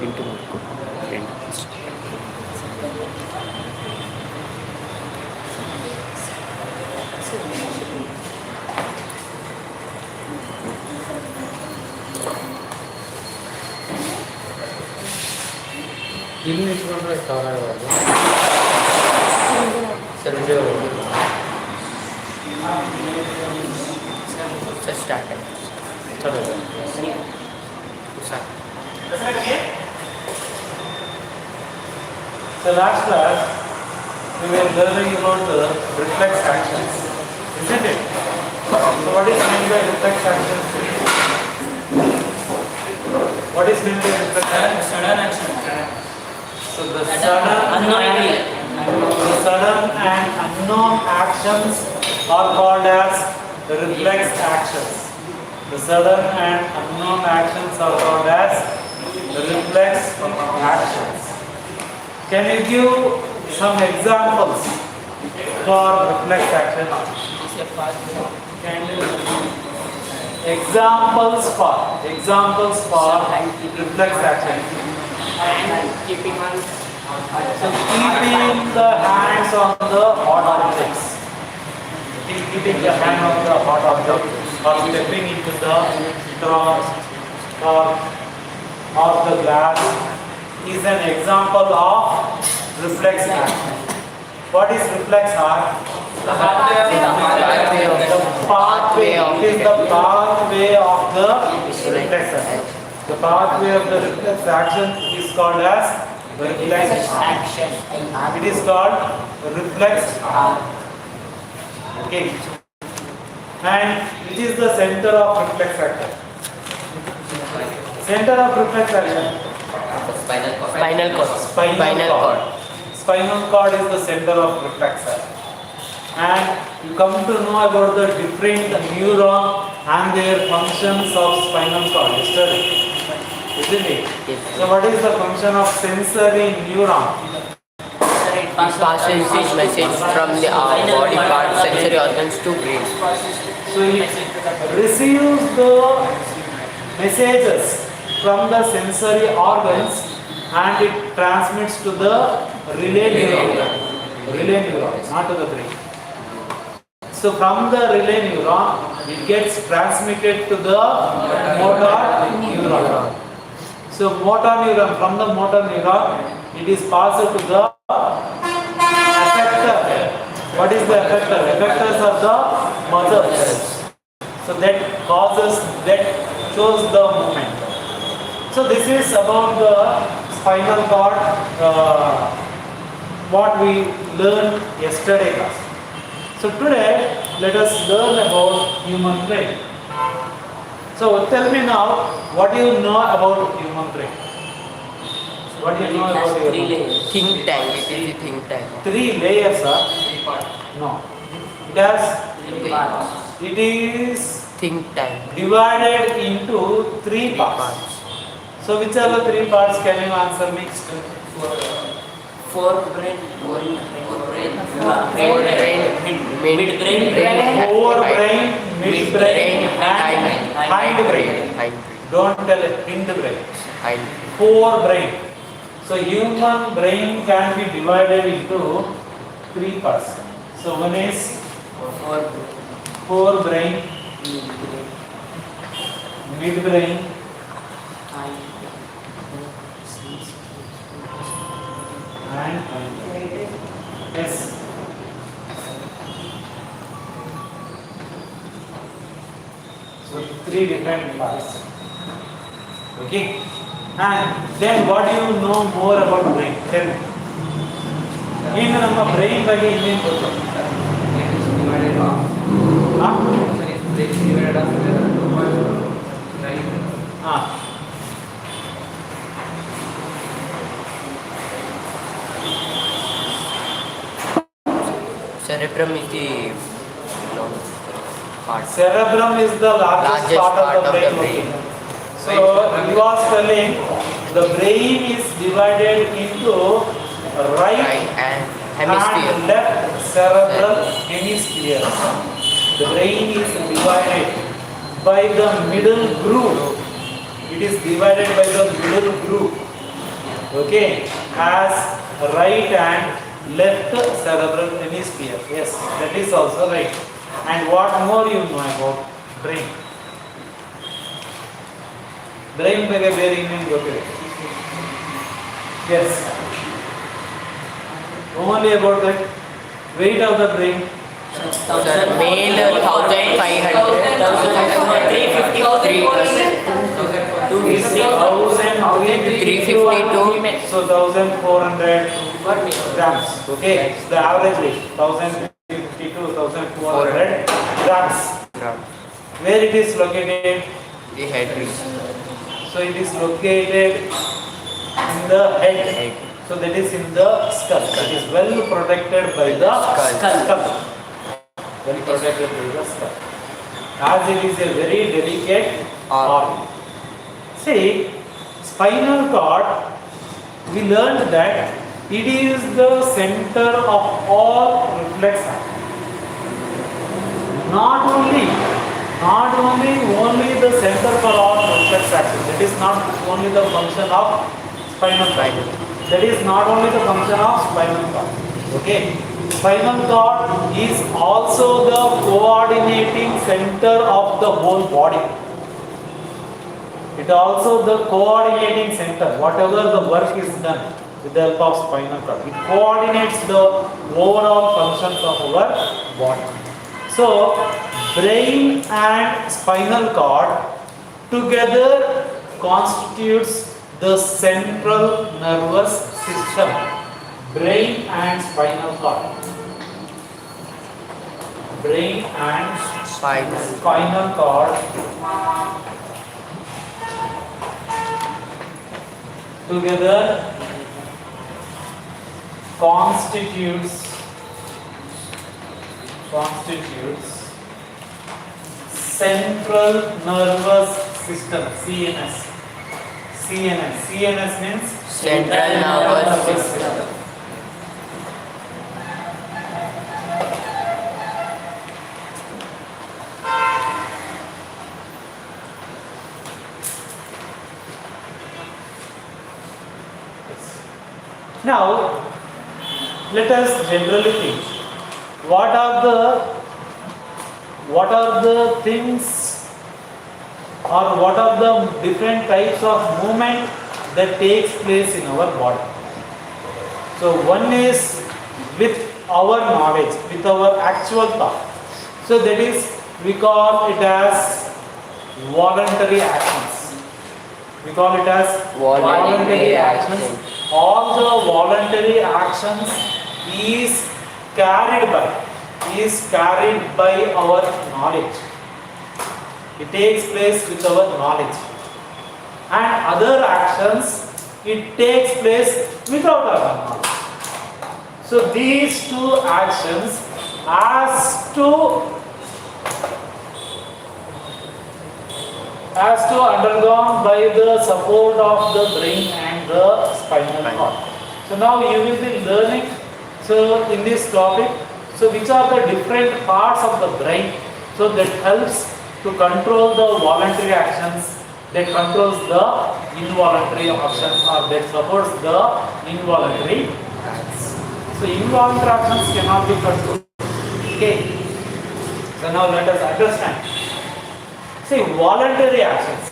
into ಇಲ್ಲಿ ನಿಂತ್ಕೊಂಡ್ರೆ ಕಾಣಬಹುದು sir video start. So last class we were learning about the reflex actions, isn't it? So what is meant by reflex actions? What is meant by reflex actions? Sudden action. So the sudden and unknown actions are called as reflex actions. The sudden and unknown actions are called as reflex actions. Can you give some examples for reflex action? Examples for reflex action. Keeping on. So keeping the hands on the hot objects. Keeping the hand on the hot object or stepping into the trunk or the glass is an example of reflex action. What is reflex act? The pathway of The pathway. It is the pathway of the reflex action. The pathway of the reflex action is called as reflex action. It is called reflex act. Okay. And which is the center of reflex action? Center of reflex action. Spinal cord. Spinal cord is the center of reflex action. And you come to know about the different neuron and their functions of spinal cord yesterday, isn't it? Yes. So what is the function of sensory neuron? It passes this message from the body part, sensory organs to brain. So it receives the messages from the sensory organs and it transmits to the relay neuron, not to the brain. So from the relay neuron, it gets transmitted to the motor neuron. So motor neuron, from the motor neuron, it is passed to the effector. What is the effector? Effectors are the muscles. So that shows the movement. So this is about the spinal cord, what we learned yesterday class. So today, let us learn about human brain. So tell me now, what do you know about human brain? What do you know about human brain? Think tank. It is a think tank. 3 layers, sir. No. It is Think tank. divided into 3 parts. So which are the 3 parts? Can you answer me? Forebrain, Forebrain, midbrain, Forebrain, midbrain, and hindbrain. Don't tell it, hindbrain. Forebrain. So human brain can be divided into 3 parts. So one is forebrain, midbrain, and yes. So 3 different parts. Okay. And then what do you know more about brain? Tell me. In our brain ಬಗ್ಗೆ ಇನ್ನೇನು ಗೊತ್ತು? Cerebrum is the part. Cerebrum is the largest part of the brain. So he was telling the brain is divided into right and hemisphere. and left cerebral hemisphere. The brain is divided by the middle groove. It is divided by the middle groove. Okay, has right and left cerebral hemisphere. Yes, that is also right. And what more you know about brain? Brain ಬಗ್ಗೆ ಬೇರೆ ಇನ್ನೇನು ಗೊತ್ತಿದೆ? Yes. Only about the weight of the brain. Sir, male 1500. 352. So 1400 grams. Okay, it's the average weight 1052, 1400 grams. Where it is located? The head region. So it is located in the head. So that is in the skull. It is well protected by the skull. Well protected by the skull. As it is a very delicate organ. See, spinal cord, we learned that it is the center of all reflex action. Not only the center for all reflex action. That is not only the function of spinal cord. That is not only the function of spinal cord. Okay. Spinal cord is also the coordinating center of the whole body. It also the coordinating center. Whatever the work is done with the help of spinal cord, it coordinates the overall functions of our body. So, brain and spinal cord together constitutes the central nervous system. Brain and spinal cord. Brain and spinal cord together constitutes central nervous system, CNS. CNS means Central nervous system. Now, let us generally think. What are the things or what are the different types of movement that takes place in our body? So, one is with our knowledge, with our actual thought. So, that is, we call it as voluntary actions. We call it as voluntary actions. All the voluntary actions is carried by our knowledge. It takes place with our knowledge. And other actions, it takes place without our knowledge. So these two actions as to undergone by the support of the brain and the spinal cord. So now you will be learning, so in this topic, so which are the different parts of the brain, so that helps to control the voluntary actions, that controls the involuntary actions, or that supports the involuntary actions. So involuntary actions cannot be controlled. Okay. So now let us understand. See, voluntary actions.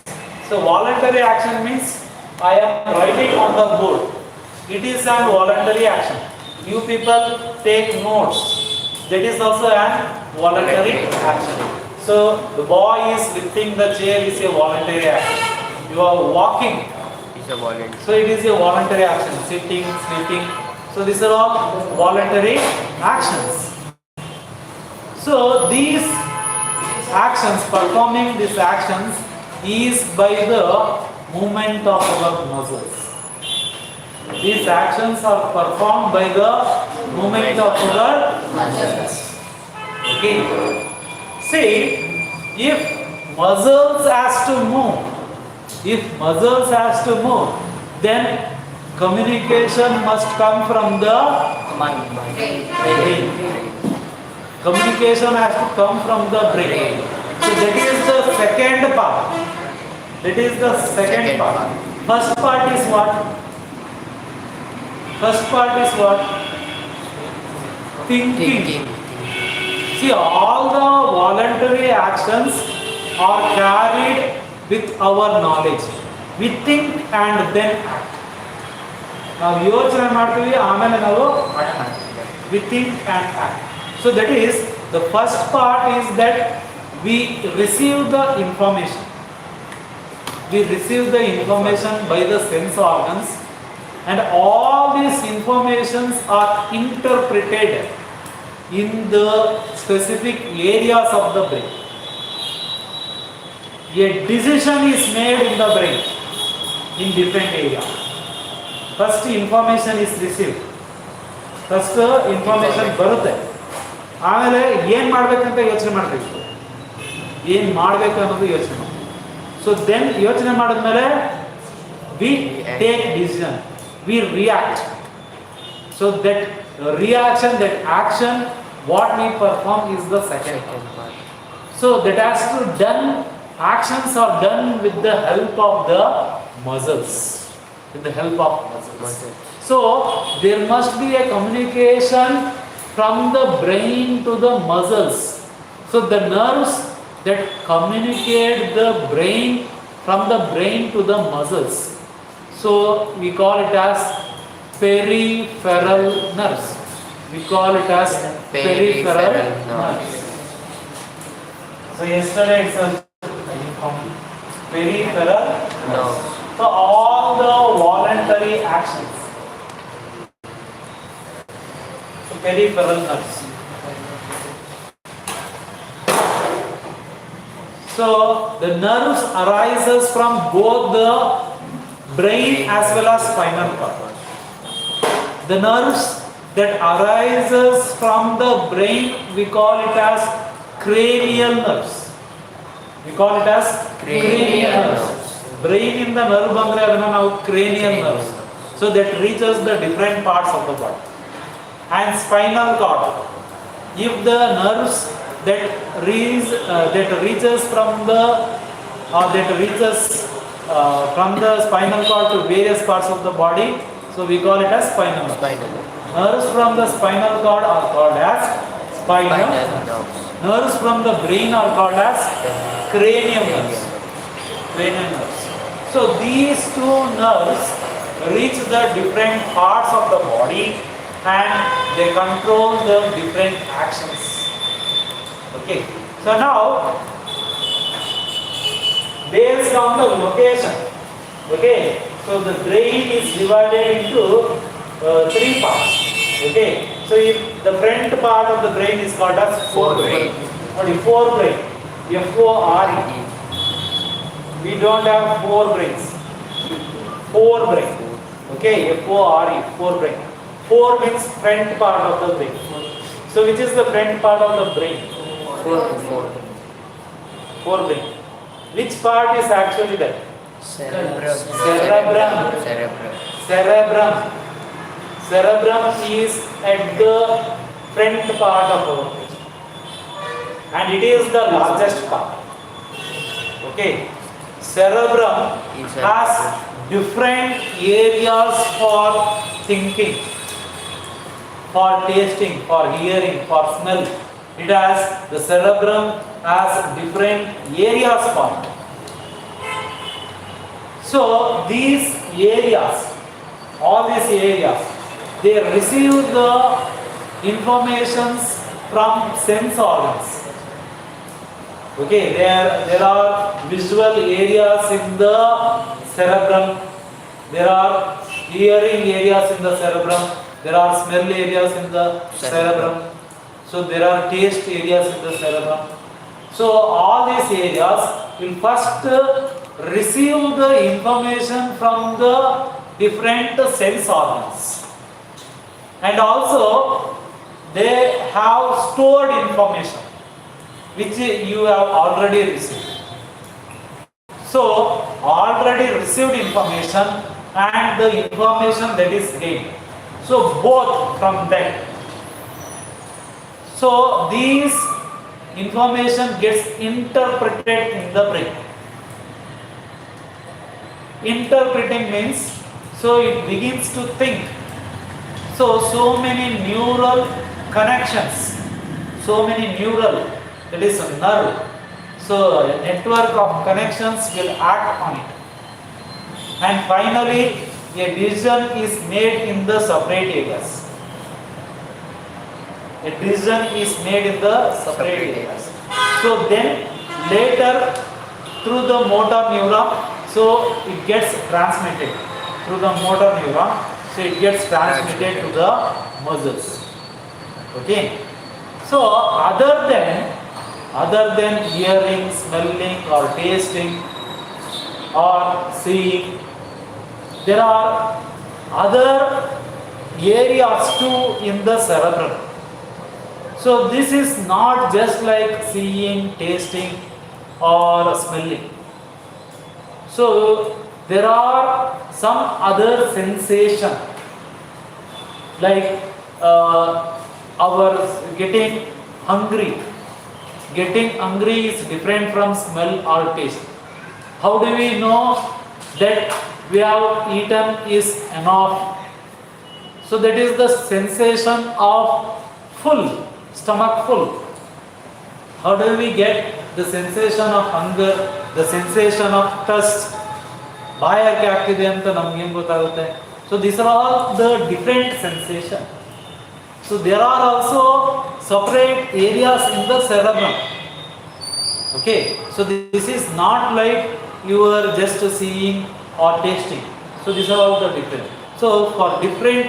So voluntary action means I am writing on the board. It is an voluntary action. You people take notes. That is also an voluntary action. So the boy is lifting the chair is a voluntary action. You are walking. It's a voluntary. So it is a voluntary action. Sitting, sleeping. So these are all voluntary actions. So these actions, performing these actions is by the movement of our muscles. These actions are performed by the movement of our muscles. Okay. See, if muscles has to move, then communication must come from the brain. Communication has to come from the brain. So that is the second part. First part is what? First part is what? Thinking. See, all the voluntary actions are carried with our knowledge. We think and then act. Now, ಯೋಚನೆ ಮಾಡ್ತೀವಿ ಆಮೇಲೆ ನಾವು we think and act. So that is the first part is that we receive the information. We receive the information by the sense organs, and all these informations are interpreted in the specific areas of the brain. A decision is made in the brain in different areas. First information is received. First information ಬರುತ್ತೆ. ಆಮೇಲೆ ಏನು ಮಾಡಬೇಕಂತ ಯೋಚನೆ ಮಾಡ್ತೀವಿ. ಏನು ಮಾಡಬೇಕು ಅನ್ನೋದು ಯೋಚನೆ ಮಾಡ್ತೀವಿ. So then ಯೋಚನೆ ಮಾಡಿದ್ಮೇಲೆ we take decision. We react. So that reaction, that action, what we perform is the second part. So that has to done, actions are done with the help of the muscles. With the help of muscles. So there must be a communication from the brain to the muscles. So the nerves that communicate the brain from the brain to the muscles. So we call it as peripheral nerves. We call it as peripheral nerves. So yesterday it's peripheral nerves. So all the voluntary actions. So peripheral nerves. So the nerves arises from both the brain as well as spinal cord. The nerves that arises from the brain, we call it as cranial nerves. We call it as cranial nerves. Brain in the nerve bandre adana now cranial nerves. So that reaches the different parts of the body. And spinal cord. If the nerves that reaches from the spinal cord to various parts of the body, so we call it as spinal nerves. Nerves from the spinal cord are called as spinal nerves. Nerves from the brain are called as cranial nerves. Cranial nerves. So these two nerves reach the different parts of the body and they control the different actions. Okay. So now, based on the location, okay. So the brain is divided into 3 parts. Okay. So if the front part of the brain is called as forebrain. Forebrain. F-O-R-E. We don't have 4 brains. Forebrain. Okay. F-O-R-E. Forebrain. 4 means front part of the brain. So which is the front part of the brain? Forebrain. Which part is actually that? Cerebrum. Cerebrum is at the front part of our brain. And it is the largest part. Okay. Cerebrum has different areas for thinking, for tasting, for hearing, for smell. It has, the cerebrum has different areas for it. So these areas, all these areas, they receive the informations from sense organs. Okay, there are visual areas in the cerebrum, there are hearing areas in the cerebrum, there are smell areas in the cerebrum. So there are taste areas in the cerebrum. So all these areas will first receive the information from the different sense organs. And also they have stored information which you have already received. So already received information and the information that is gained. So both from them. So these information gets interpreted in the brain. Interpreting means, so it begins to think. So many neural connections, so many neural, that is a nerve. So a network of connections will act on it. And finally, a decision is made in the separate areas. A decision is made in the separate areas. So then later through the motor neuron, so it gets transmitted through the motor neuron, so it gets transmitted to the muscles. Okay. So other than hearing, smelling or tasting or seeing, there are other areas too in the cerebrum. So this is not just like seeing, tasting or smelling. So there are some other sensation like our getting hungry. Getting hungry is different from smell or taste. How do we know that we have eaten is enough? So that is the sensation of full, stomach full. How do we get the sensation of hunger, the sensation of thirst? ಬಾಯಾರಿಕೆ ಆಗ್ತಿದೆ ಅಂತ ನಮ್ಗೆ ಏನು ಗೊತ್ತಾಗುತ್ತೆ? So these are all the different sensation. So there are also separate areas in the cerebrum. Okay, so this is not like you are just seeing or tasting. So these are all the different. So for different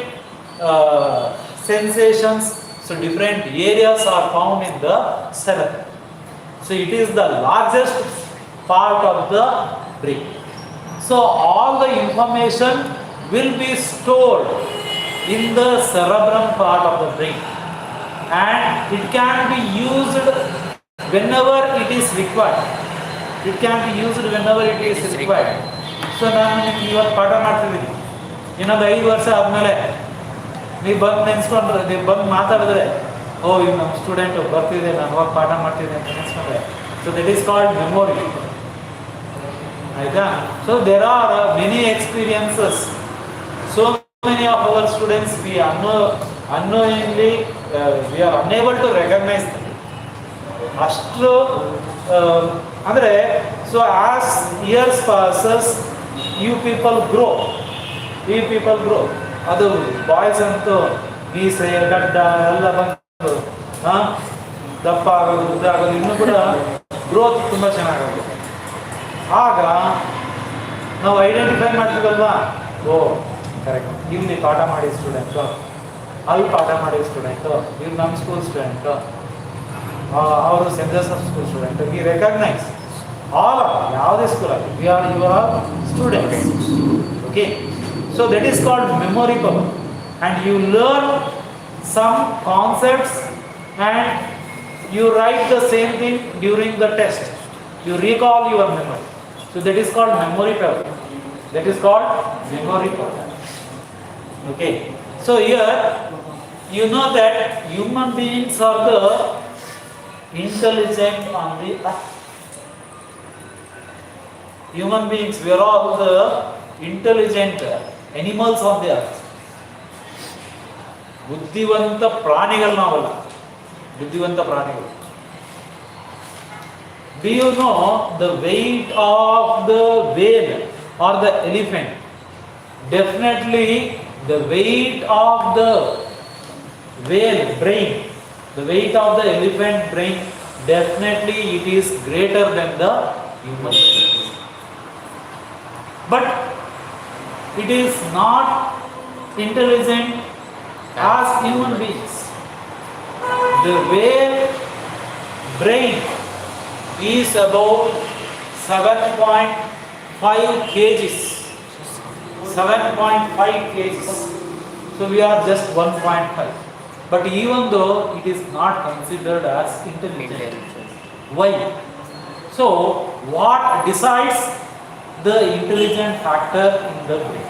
sensations, so different areas are found in the cerebrum. So it is the largest part of the brain. So all the information will be stored in the cerebrum part of the brain, and it can be used whenever it is required. It can be used whenever it is required. So ನಾನು ನಿಮ್ಗೆ ಇವತ್ತು ಪಾಠ ಮಾಡ್ತಿದ್ದೀನಿ, ಇನ್ನೊಂದು 5 ವರ್ಷ ಆದಮೇಲೆ ನೀವು ಬಂದು ನೆನೆಸ್ಕೊಂಡ್ರೆ, ನೀವು ಬಂದು ಮಾತಾಡಿದ್ರೆ, ಓ ಇವ್ ನಮ್ಮ ಸ್ಟೂಡೆಂಟು ಬರ್ತಿದೆ, ನಾನು ಅವಾಗ ಪಾಠ ಮಾಡ್ತಿದ್ದೆ ಅಂತ ನೆನೆಸ್ಕೊಂಡ್ರೆ, so that is called memory. ಆಯ್ತಾ? So there are many experiences. So many of our students, we unknowingly we are unable to recognize them. ಅಷ್ಟು ಅಂದರೆ, so as years passes, you people grow. ಅದು ಬಾಯ್ಸ್ ಅಂತೂ ಮೀಸೆ ಗಡ್ಡ ಎಲ್ಲ ಬಂದು ದಪ್ಪ ಆಗೋದು, ಉದ್ದ ಆಗೋದು, ಇನ್ನೂ ಕೂಡ ಗ್ರೋತ್ ತುಂಬ ಚೆನ್ನಾಗಾಗುತ್ತೆ. ಆಗ ನಾವು ಐಡೆಂಟಿಫೈ ಮಾಡ್ತೀವಲ್ವಾ, ಓ ಕರೆಕ್ಟ್, ಇಲ್ಲಿ ಪಾಠ ಮಾಡಿ ಸ್ಟೂಡೆಂಟು, ಅಲ್ಲಿ ಪಾಠ ಮಾಡಿ ಸ್ಟೂಡೆಂಟು, ಇವ್ರು ನಮ್ಮ ಸ್ಕೂಲ್ ಸ್ಟೂಡೆಂಟು, ಅವರು saint Joseph school student. We recognise all of ಯಾವುದೇ ಸ್ಕೂಲಲ್ಲಿ we are your students. Okay, so that is called memory power. And you learn some concepts and you write the same thing during the test. You recall your memory. So that is called memory power. That is called memory power. Okay. So here you know that human beings are the intelligent on the earth. Human beings, we are all the intelligent animals on the earth. ಬುದ್ಧಿವಂತ ಪ್ರಾಣಿಗಳು ನಾವಲ್ಲ, ಬುದ್ಧಿವಂತ ಪ್ರಾಣಿಗಳು. Do you know the weight of the whale or the elephant? Definitely the weight of the whale brain, the weight of the elephant brain, definitely it is greater than the human brain. But it is not intelligent as human beings. The whale brain is about 7.5 kgs. 7.5 kgs. So we are just 1.5. But even though it is not considered as intelligent. Why? So what decides the intelligent factor in the brain?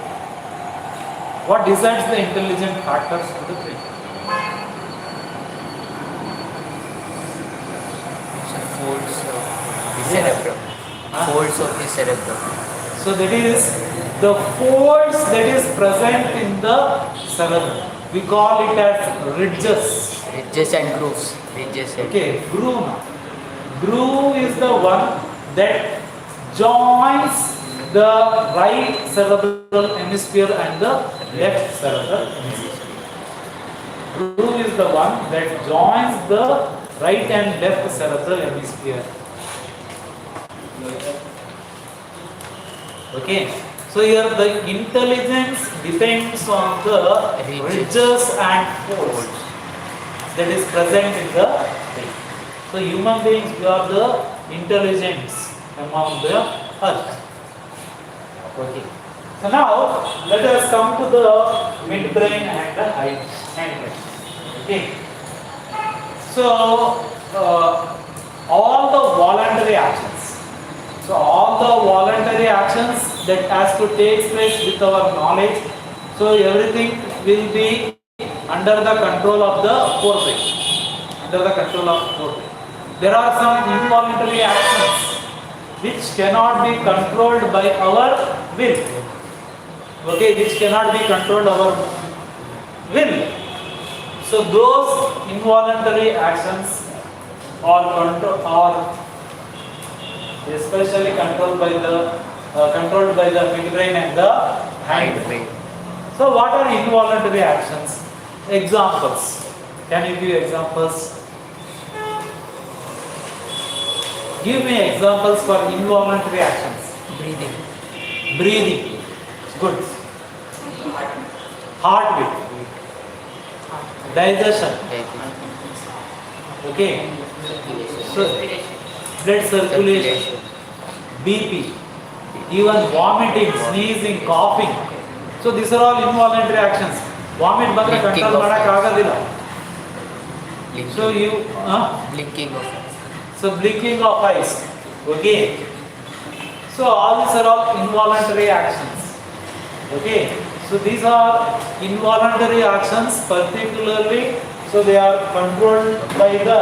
What decides the intelligent factors in the brain? Folds of the cerebrum. Folds of the cerebrum. So that is the folds that is present in the cerebrum. We call it as ridges. Ridges and grooves. Ridges and Okay, groove. Groove is the one that joins the right cerebral hemisphere and the left cerebral hemisphere. Groove is the one that joins the right and left cerebral hemisphere. Okay, so here the intelligence depends on the ridges and folds that is present in the brain. So human beings, we are the intelligence among the earth. Okay. So now let us come to the midbrain and the hindbrain. Okay. So all the voluntary actions. So all the voluntary actions that has to take place with our knowledge. So everything will be under the control of the forebrain. Under the control of forebrain. There are some involuntary actions which cannot be controlled by our will. Okay, which cannot be controlled our will. So those involuntary actions are especially controlled by the midbrain and the hindbrain. So what are involuntary actions? Examples. Can you give examples? Give me examples for involuntary actions. breathing. Breathing. Good. Heartbeat. Digestion. Okay. So, blood circulation. BP. Even vomiting, sneezing, coughing. So these are all involuntary actions. Vomit ಬಂದ್ರೆ control ಮಾಡಕ್ಕೆ ಆಗೋದಿಲ್ಲ. So you Blinking of So blinking of eyes. Okay. So all these are all involuntary actions. Okay. So these are involuntary actions particularly. So they are controlled by the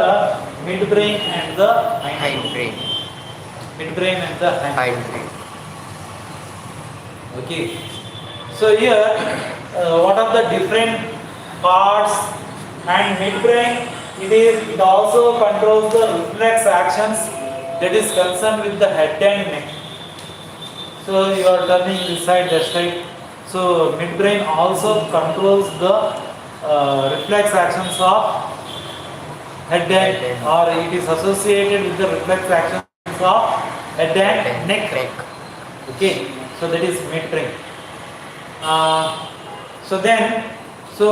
midbrain and the hindbrain. midbrain and the Hindbrain. Okay. So here, what are the different parts? And midbrain, it also controls the reflex actions that is concerned with the head and neck. So you are turning this side, that side. So midbrain also controls the reflex actions of head and, or it is associated with the reflex actions of head and neck. Okay, so that is midbrain. So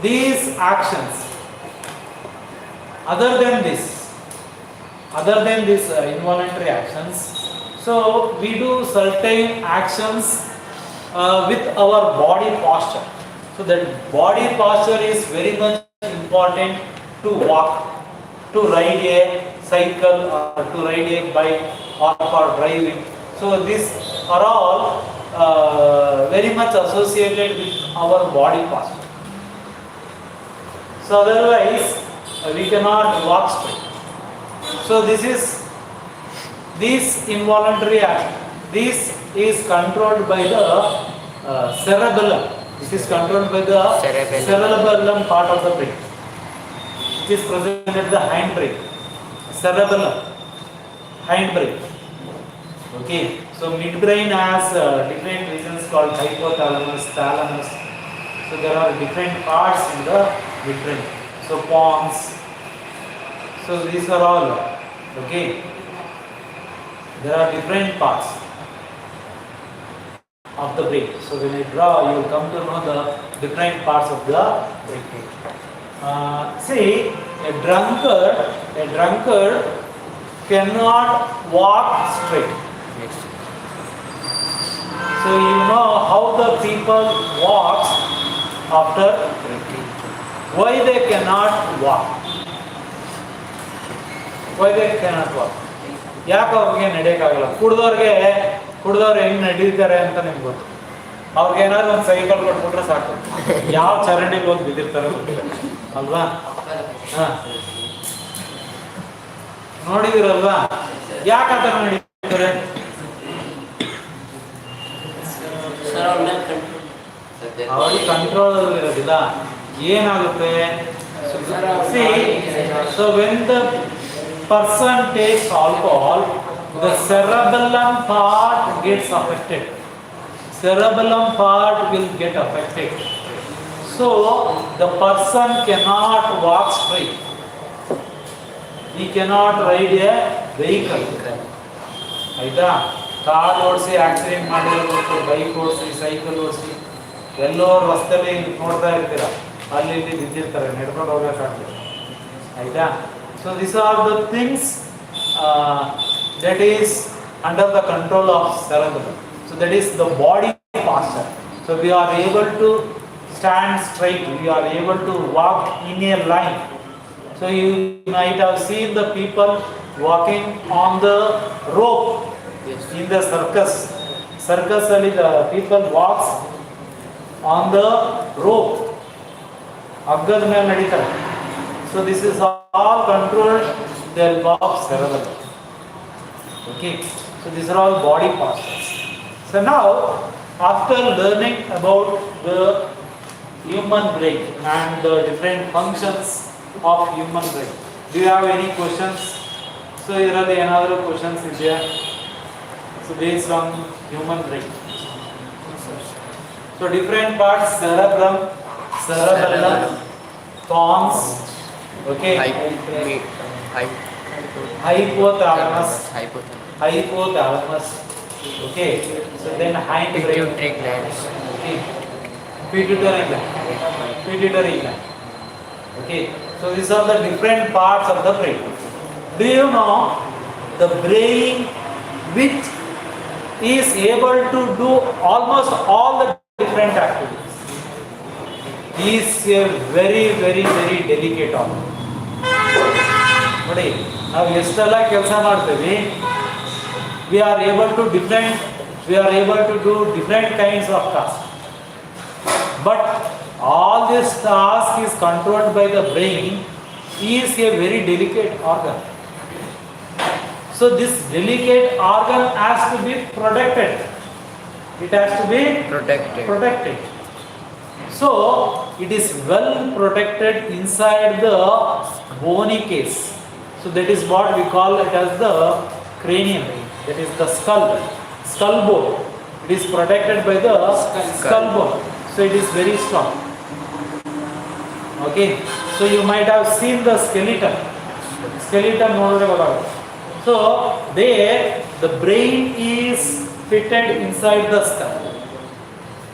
these actions, other than this involuntary actions, so we do certain actions with our body posture. So that body posture is very much important to walk, to ride a cycle, or to ride a bike, or for driving. So these are all very much associated with our body posture. So otherwise we cannot walk straight. So this involuntary action. This is controlled by the cerebellum. This is controlled by the cerebellum part of the brain. It is present at the hindbrain. Cerebellum, hindbrain. Okay. So midbrain has different regions called hypothalamus, thalamus. So there are different parts in the midbrain. So pons. So these are all okay. There are different parts of the brain. So when I draw, you will come to know the different parts of the brain. See, a drunkard cannot walk straight. So you know how the people walk after drinking. Why they cannot walk? Why they cannot walk? ಯಾಕೆ ಅವ್ರಿಗೆ ನಡೆಯೋಕ್ಕಾಗಲ್ಲ? ಕುಡ್ದವ್ರು ಹೆಂಗೆ ನಡೀತಾರೆ ಅಂತ ನಿಮ್ಗೆ ಗೊತ್ತು. ಅವ್ರಿಗೆ ಏನಾದ್ರು ಒಂದು cycle ಕೊಟ್ಬಿಟ್ರೆ ಸಾಕು, ಯಾವ ಚರಂಡಿಗೆ ಹೋಗಿ ಬಿದ್ದಿರ್ತಾರೆ ಗೊತ್ತಿಲ್ಲ ಅಲ್ವಾ? ನೋಡಿದಿರಲ್ವಾ? ಯಾಕೆ ಆ ಥರ ನಡೀತಾರೆ? ಅವ್ರಿಗೆ ಕಂಟ್ರೋಲ್ ಇರೋದಿಲ್ಲ. ಏನಾಗುತ್ತೆ? See, so when the person takes alcohol, the cerebellum part gets affected. Cerebellum part will get affected. So the person cannot walk straight. He cannot ride a vehicle. ಆಯ್ತಾ? ಕಾರ್ ಓಡಿಸಿ ಆಕ್ಸಿಡೆಂಟ್ ಮಾಡಿರ್ಬೇಕು, bike ಓಡಿಸಿ, cycle ಓಡಿಸಿ, ಎಲ್ಲೋ ರಸ್ತೆಯಲ್ಲಿ ನೋಡ್ತಾ ಇರ್ತೀರ, ಅಲ್ಲಿ ಇಲ್ಲಿ ಬಿದ್ದಿರ್ತಾರೆ, ನಡ್ಕೊಂಡು ಹೋಗ್ಬೇಕಾಗ್ತದೆ. ಆಯ್ತಾ? So this are the things that is under the control of cerebellum. So that is the body posture. So we are able to stand straight, we are able to walk in a line. So you might have seen the people walking on the rope. Yes. In the circus. Circus ali the people walks on the rope. Aggad ಮೇಲೆ ನಡೀತಾರೆ. So this is all controlled with the help of cerebellum. Okay. So these are all body postures. So now after learning about the human brain and the different functions of human brain, do you have any questions? So ಇದರಲ್ಲಿ ಏನಾದರೂ questions ಇದೆಯಾ? So based on human brain. So different parts: cerebrum, cerebellum, pons, okay, hypothalamus, okay. So then hind brain, pituitary glands, okay, pituitary gland, okay. So these are the different parts of the brain. Do you know the brain which is able to do almost all the different activities is a very delicate organ. ನೋಡಿ, ನಾವು ಎಷ್ಟೆಲ್ಲ ಕೆಲಸ ಮಾಡ್ತೀವಿ, we are able to do different kinds of tasks, but all this task is controlled by the brain. Is a very delicate organ. So this delicate organ has to be protected. It has to be protected. So it is well protected inside the bony case. So that is what we call it as the cranium. That is the skull bone. It is protected by the skull bone. So it is very strong. Okay. So you might have seen the skeleton. Skeleton ನೋಡಿದ್ರೆ ಗೊತ್ತಾಗುತ್ತೆ. So there the brain is fitted inside the skull.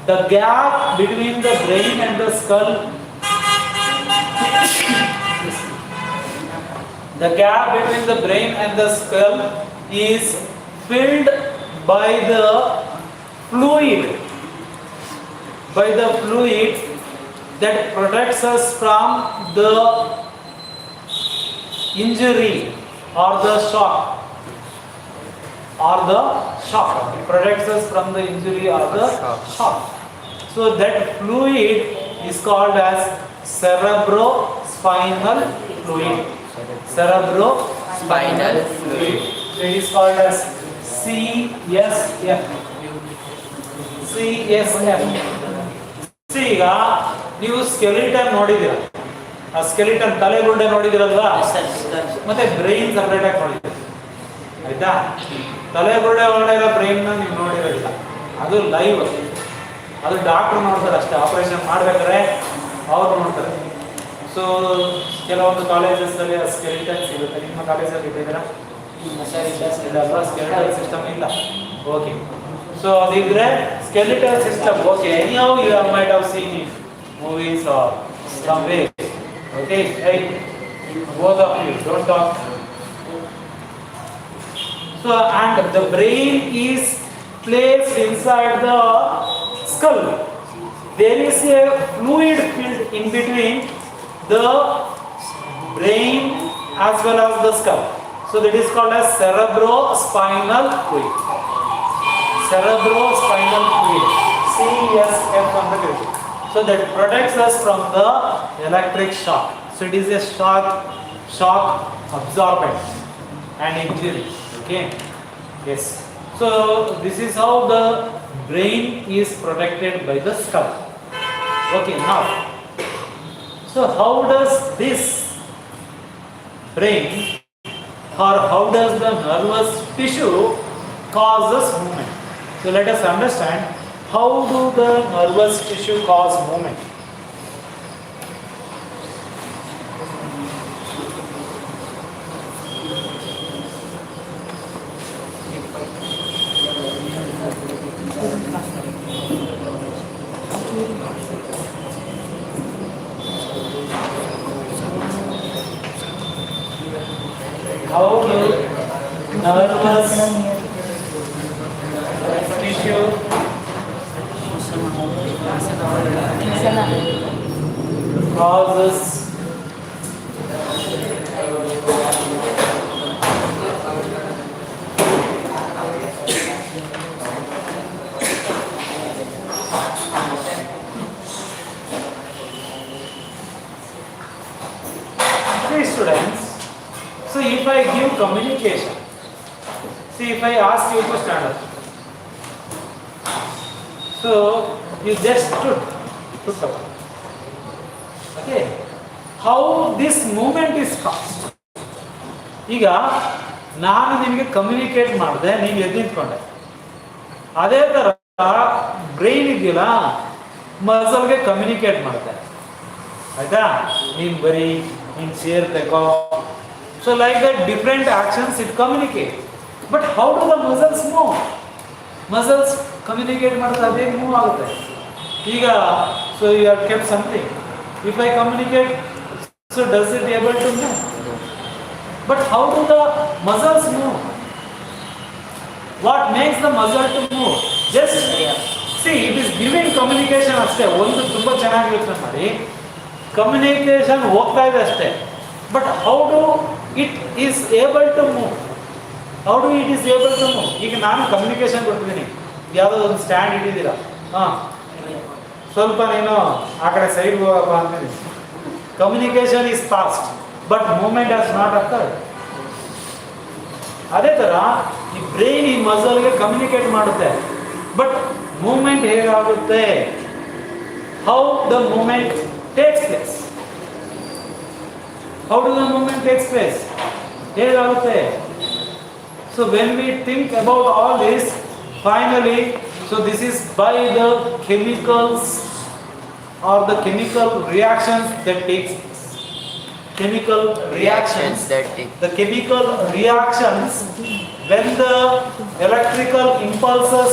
The gap between the brain and the skull is filled by the fluid that protects us from the injury or the shock. It protects us from the injury or the shock. So that fluid is called as cerebrospinal fluid. cerebrospinal fluid. It is called as CSF. See, ಈಗ ನೀವು skeleton ನೋಡಿದ್ದೀರ, ಆ skeleton ತಲೆಗುಂಡೆ ನೋಡಿದಿರಲ್ವಾ, ಮತ್ತೆ brain separate ಆಗಿ ನೋಡಿದ್ದೀರ. ಆಯ್ತಾ? ತಲೆಗುಂಡೆ ಒಳಗಡೆ ಇರೋ brain ನೀವು ನೋಡಿರಲಿಲ್ಲ, ಅದು ಲೈವ್, ಅದು ಡಾಕ್ಟರ್ ನೋಡ್ತಾರೆ ಅಷ್ಟೇ. ಆಪರೇಷನ್ ಮಾಡ್ಬೇಕಾದ್ರೆ ಅವ್ರು ನೋಡ್ತಾರೆ. ಸೊ ಕೆಲವೊಂದು ಕಾಲೇಜಸ್ಸಲ್ಲಿ ಆ ಸ್ಕೆಲಿಟನ್ ಸಿಗುತ್ತೆ. ನಿಮ್ಮ ಕಾಲೇಜಲ್ಲಿ ಇಟ್ಟಿದ್ದೀರಾ? ಸ್ಕೆಲಿಟಲ್ ಸಿಸ್ಟಮ್ ಇಲ್ಲ. Okay. So the skeletal system, okay, anyhow you might have seen in movies or somewhere. Okay, hey, both of you, don't talk. So and the brain is placed inside the skull. There is a fluid filled in between the brain as well as the skull. So that is called as cerebrospinal fluid. Cerebrospinal fluid, CSF on the grid. So that protects us from the electric shock. So it is a shock absorbent and injury. Okay. Yes. So this is how the brain is protected by the skull. Okay. Now So how does this brain or how does the nervous tissue causes movement? So let us understand how do the nervous tissue cause movement. How do nervous tissue causes students? So if I give communication, see if I ask you to stand up. So you just stood up. Okay. How this movement is caused? ಈಗ ನಾನು ನಿಮಗೆ communicate ಮಾಡಿದೆ, ನೀವು ಎದ್ದು ನಿಂತ್ಕೊಂಡೆ. ಅದೇ ತರ brain ಇದೆಯಲ್ಲ, ಮಸಲ್ಗೆ communicate ಮಾಡುತ್ತೆ. ಆಯ್ತಾ? ನೀನು ಬರೀ ನೀನು ಚೇರ್ ತಗೋ. So like that different actions it communicate. But how do the muscles move? Muscles communicate ಮಾಡ್ತಾ ಅದೇ ಮೂವ್ ಆಗುತ್ತೆ. ಈಗ so you have kept something. If I communicate, so does it able to move? But how do the muscles move? What makes the muscle to move? Just see, it is giving communication ಅಷ್ಟೇ. ಒಂದು ತುಂಬಾ ಚೆನ್ನಾಗಿ ಯೋಚನೆ ಮಾಡಿ. Communication ಹೋಗ್ತಾ ಇದೆ ಅಷ್ಟೇ. But how do it is able to move? How do it is able to move? ಈಗ ನಾನು ಕಮ್ಯುನಿಕೇಶನ್ ಕೊಡ್ತಿದ್ದೀನಿ, ಯಾವುದೋ ಒಂದು ಸ್ಟ್ಯಾಂಡ್ ಇಟ್ಟಿದ್ದೀರಾ, ಸ್ವಲ್ಪ ನೀನು ಆ ಕಡೆ ಸೈಡ್ ಹೋಗಪ್ಪ ಅಂತೀನಿ. Communication is fast but movement has not occurred. ಅದೇ ಥರ ಈ ಬ್ರೈನ್ ಈ ಮಸಲ್ಗೆ ಕಮ್ಯುನಿಕೇಟ್ ಮಾಡುತ್ತೆ, ಬಟ್ ಮೂವ್ಮೆಂಟ್ ಹೇಗಾಗುತ್ತೆ? How the movement takes place? How do the movement takes place? So when we think about all this, finally, so this is by the chemicals or the chemical reactions that takes place. Chemical reactions that take. The chemical reactions when the electrical impulses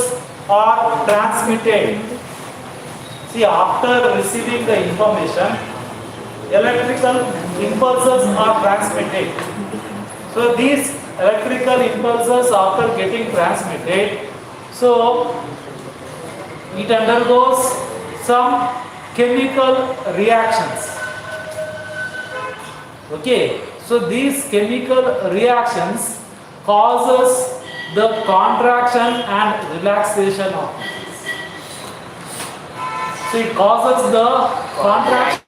are transmitted. See, after receiving the information, electrical impulses are transmitted. So these electrical impulses after getting transmitted, so it undergoes some chemical reactions. Okay, so these chemical reactions causes the contraction and relaxation of muscles. So it causes the contraction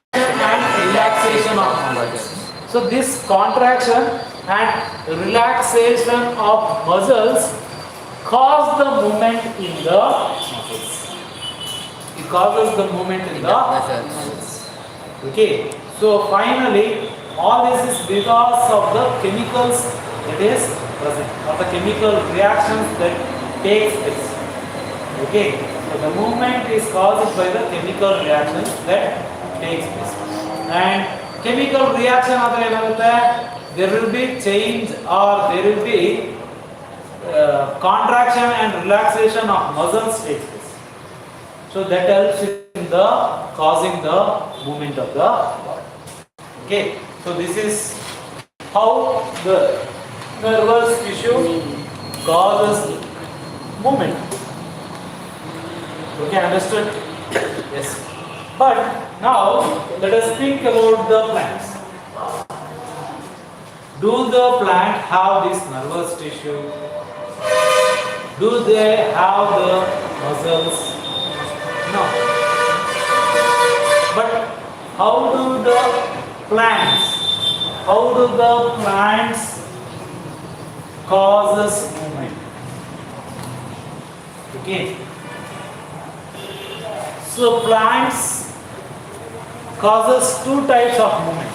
and relaxation of muscles. So this contraction and relaxation of muscles cause the movement in the muscles. It causes the movement in the muscles. Okay. So finally, all this is because of the chemicals that is present, or the chemical reactions that takes place. Okay. So the movement is caused by the chemical reactions that takes place. And chemical reaction ಆದರೆ ಏನಾಗುತ್ತೆ? There will be change or there will be contraction and relaxation of muscles takes place. So that helps in the causing the movement of the body. Okay, so this is how the nervous tissue causes movement. Okay, understood? Yes. But now let us think about the plants. Do the plant have this nervous tissue? Do they have the muscles? No. But how do the plants causes movement? Okay. So plants causes two types of movement.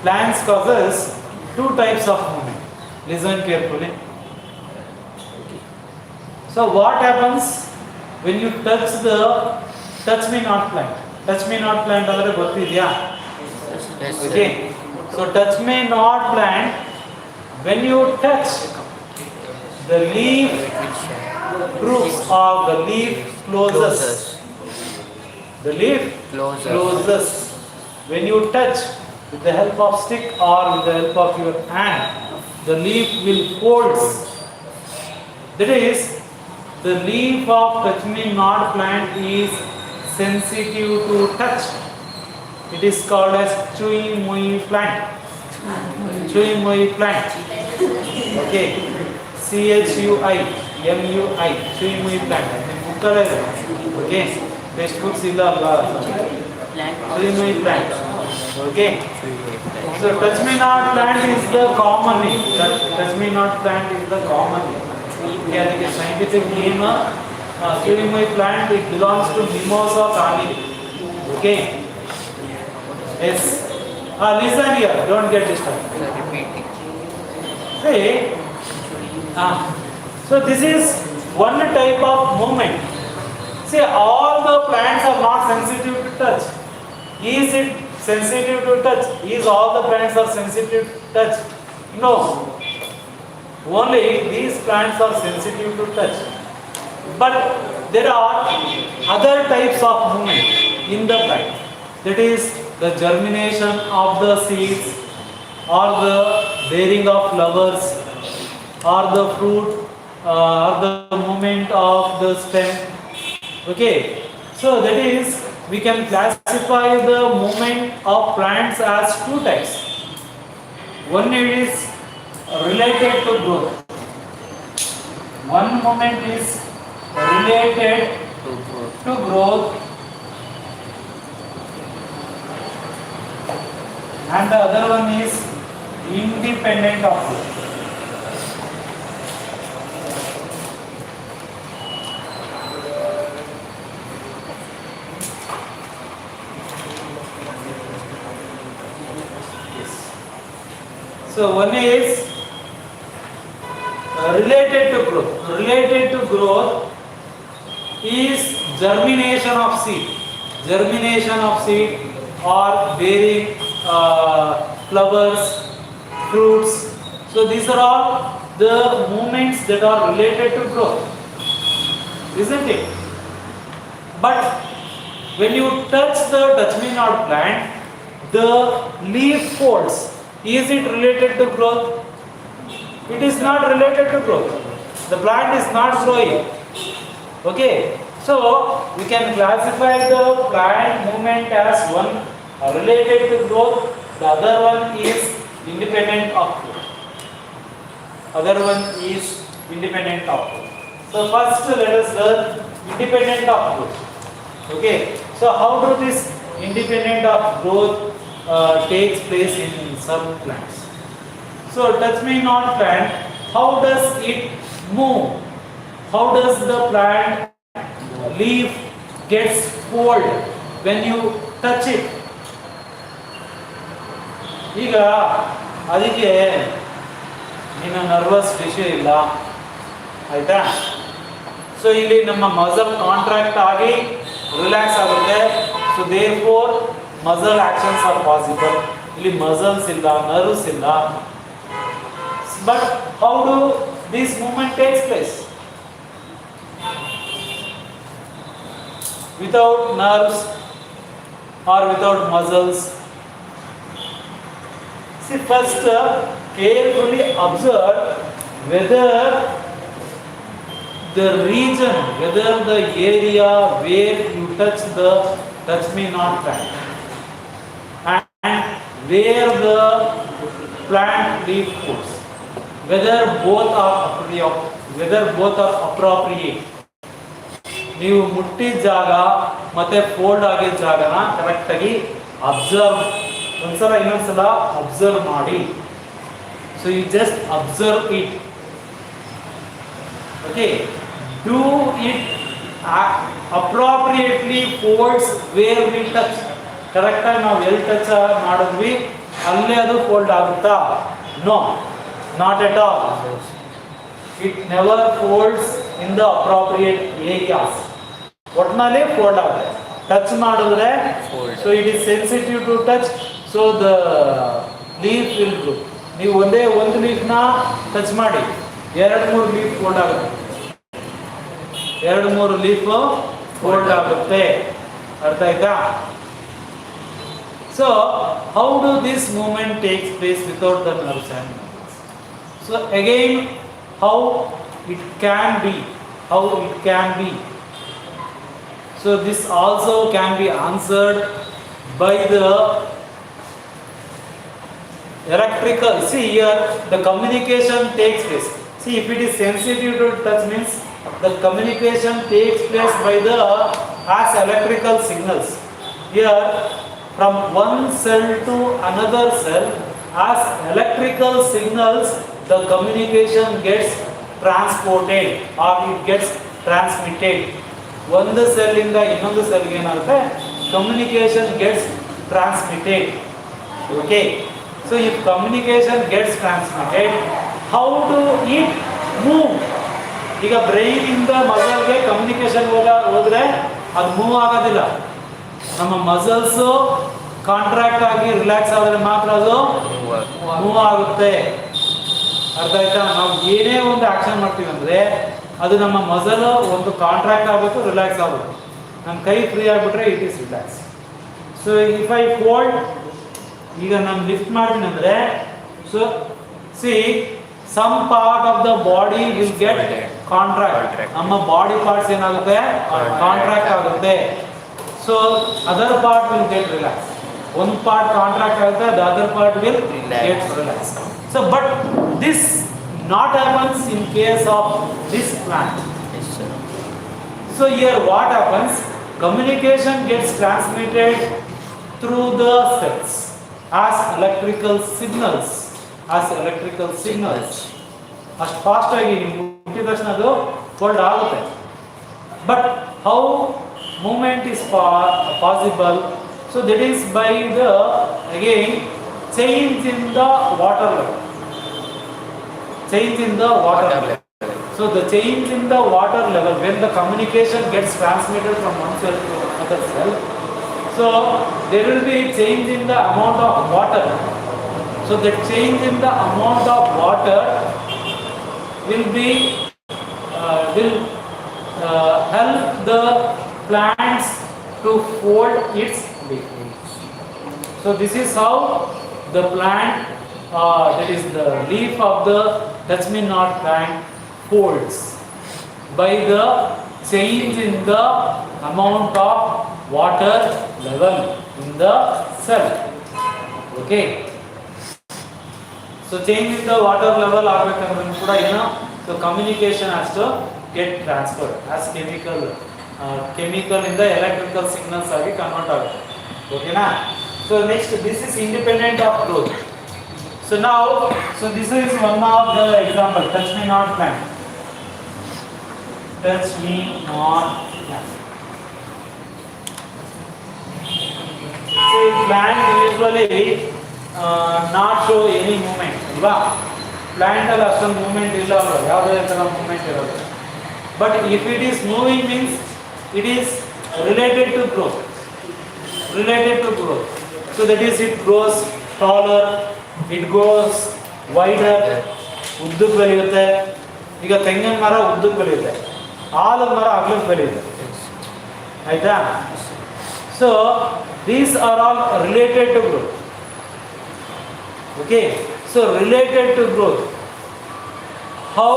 Plants causes two types of movement. Listen carefully. So what happens when you touch me not plant? Touch me not plant andre gottidya? Yes, sir. Okay. So touch me not plant, when you touch the leaf droops or the leaf closes. The leaf closes. When you touch with the help of stick or with the help of your hand, the leaf will fold. That is, the leaf of touch me not plant is sensitive to touch. It is called as chui mui plant. Chui mui plant. Okay. CHUI, MUI, chui mui plant. Okay. Textbook silla chui mui plant. Okay. So touch me not plant is the common name. Touch me not plant is the common name. Yeah, the scientific name chui mui plant, it belongs to mimosa family. Okay. Yes. Listen here, don't get disturbed. Repeating. Say, so this is one type of movement. See, all the plants are not sensitive to touch. Is it sensitive to touch? Is all the plants are sensitive to touch? No. Only these plants are sensitive to touch. But there are other types of movement in the plant. That is the germination of the seeds, or the bearing of flowers, or the fruit, or the movement of the stem. Okay, so that is, we can classify the movement of plants as two types. One is related to growth. One movement is related to growth, and the other one is independent of growth. So one is related to growth. Related to growth is germination of seed. Germination of seed or bearing flowers, fruits. So these are all the movements that are related to growth, isn't it? But when you touch the touch me not plant, the leaf folds. Is it related to growth? It is not related to growth. The plant is not growing. Okay. So we can classify the plant movement as one related to growth. The other one is independent of growth. Other one is independent of growth. So first let us learn independent of growth. Okay. So how do this independent of growth takes place in some plants? So touch me not plant, how does it move? How does the plant leaf gets fold when you touch it? ಈಗ ಅದಕ್ಕೆ ನೀನು nervous ವಿಷಯ ಇಲ್ಲ ಆಯ್ತಾ. So ಇಲ್ಲಿ ನಮ್ಮ muscle contract ಆಗಿ relax ಆಗುತ್ತೆ. So therefore muscle actions R possible. ಇಲ್ಲಿ ಮಸಲ್ಸ್ ಇಲ್ಲ, ನರ್ವ್ಸ್ ಇಲ್ಲ. But how do this movement takes place? Without nerves or without muscles. See, first carefully observe whether the region, whether the area where you touch me not plant, and where the plant leaf puts, whether both are appropriate. ನೀವು ಮುಟ್ಟಿದ ಜಾಗ ಮತ್ತೆ fold ಆಗಿದ್ದ ಜಾಗನ ಕರೆಕ್ಟಾಗಿ observe, ಒಂದ್ಸಲ ಇನ್ನೊಂದ್ಸಲ observe ಮಾಡಿ. So you just observe it. Okay, do it appropriately folds where we touch. ಕರೆಕ್ಟಾಗಿ ನಾವು ಎಲ್ಲಿ ಟಚ್ ಮಾಡಿದ್ವಿ ಅಲ್ಲೇ ಅದು ಫೋಲ್ಡ್ ಆಗುತ್ತಾ? No, not at all. It never folds in the appropriate areas. ಒಟ್ಟಿನಲ್ಲಿ ಫೋಲ್ಡ್ ಆಗುತ್ತೆ. ಟಚ್ ಮಾಡಿದ್ರೆ so it is sensitive to touch, so the leaf will grow. ನೀವು ಒಂದೇ ಒಂದು ಲೀಫ್ನ ಟಚ್ ಮಾಡಿ 2-3 ಲೀಫ್ ಫೋಲ್ಡ್ ಆಗುತ್ತೆ. 2-3 ಲೀಫ್ ಫೋಲ್ಡ್ ಆಗುತ್ತೆ. ಅರ್ಥ ಆಯ್ತಾ? So how do this movement takes place without the nerves and muscles? So again, how it can be? So this also can be answered by the electrical. See here, the communication takes place. See, if it is sensitive to touch means the communication takes place by the as electrical signals. Here, from one cell to another cell, as electrical signals, the communication gets transported or it gets transmitted. ಒಂದು ಸೆಲ್ಲಿಂದ ಇನ್ನೊಂದು ಸೆಲ್ಗೆ ಏನಾಗುತ್ತೆ? communication gets transmitted. Okay, so if communication gets transmitted, how do it move? ಈಗ brain ಇಂದ ಮಸಲ್ಗೆ communication ಹೋದ್ರೆ ಅದು move ಆಗೋದಿಲ್ಲ. ನಮ್ಮ muscles contract ಆಗಿ ರಿಲ್ಯಾಕ್ಸ್ ಆದರೆ ಮಾತ್ರ ಅದು ಮೂವ್ ಆಗುತ್ತೆ. ಅರ್ಥ ಆಯ್ತಾ? ನಾವು ಏನೇ ಒಂದು ಆಕ್ಷನ್ ಮಾಡ್ತೀವಿ ಅಂದ್ರೆ ಅದು ನಮ್ಮ ಮಸಲ್ ಒಂದು ಕಾಂಟ್ರಾಕ್ಟ್ ಆಗಬೇಕು, ರಿಲ್ಯಾಕ್ಸ್ ಆಗಬೇಕು. ನಮ್ಮ ಕೈ ಫ್ರೀ ಆಗಿಬಿಟ್ರೆ it is relax. So if I fold, ಈಗ ನಾನು ಲಿಫ್ಟ್ ಮಾಡ್ತೀನಿ ಅಂದ್ರೆ so see some part of the body will get contract. ನಮ್ಮ ಬಾಡಿ ಪಾರ್ಟ್ಸ್ ಏನಾಗುತ್ತೆ? ಕಾಂಟ್ರಾಕ್ಟ್ ಆಗುತ್ತೆ. So other part will get relaxed. One part contract ಆಗುತ್ತೆ, the other part will get relaxed. So but this not happens in case of this plant. Yes, sir. So here what happens? Communication gets transmitted through the cells as electrical signals. ಅಷ್ಟು fast ಆಗಿ ನೀವು ಮುಟ್ಟಿದ ತಕ್ಷಣ ಅದು fold ಆಗುತ್ತೆ. But how movement is possible? So that is by the again change in the water level. So the change in the water level, when the communication gets transmitted from one cell to another cell, so there will be change in the amount of water. So the change in the amount of water will help the plants to fold its leaves. So this is how the plant, that is the leaf of the touch me not plant, folds by the change in the amount of water level in the cell. Okay. So change in the water level agbekanದ್ರೆ ಕೂಡ ಏನು? So communication has to get transferred as chemical in the electrical signals ಆಗಿ convert ಆಗುತ್ತೆ. ಓಕೆನಾ? So next, this is independent of growth. So now, so this is one of the example, touch me not plant. Touch me not plant. So plant usually not show any movement, ಅಲ್ವಾ? Plant ಅಲ್ಲಿ ಅಷ್ಟೊಂದು movement ಇಲ್ಲ, ಯಾವುದೇ ತರ movement ಇರೋದು. But if it is moving means it is related to growth. So that is, it grows taller, it grows wider, ಉದ್ದಕ್ಕೆ ಬೆಳೆಯುತ್ತೆ. ಈಗ ತೆಂಗಿನ ಮರ ಉದ್ದಕ್ಕೆ ಬೆಳೆಯುತ್ತೆ, ಆಲದ ಮರ ಅಗಲಕ್ಕೆ ಬೆಳೆಯುತ್ತೆ. ಆಯ್ತಾ? So these are all related to growth. Okay, so related to growth, how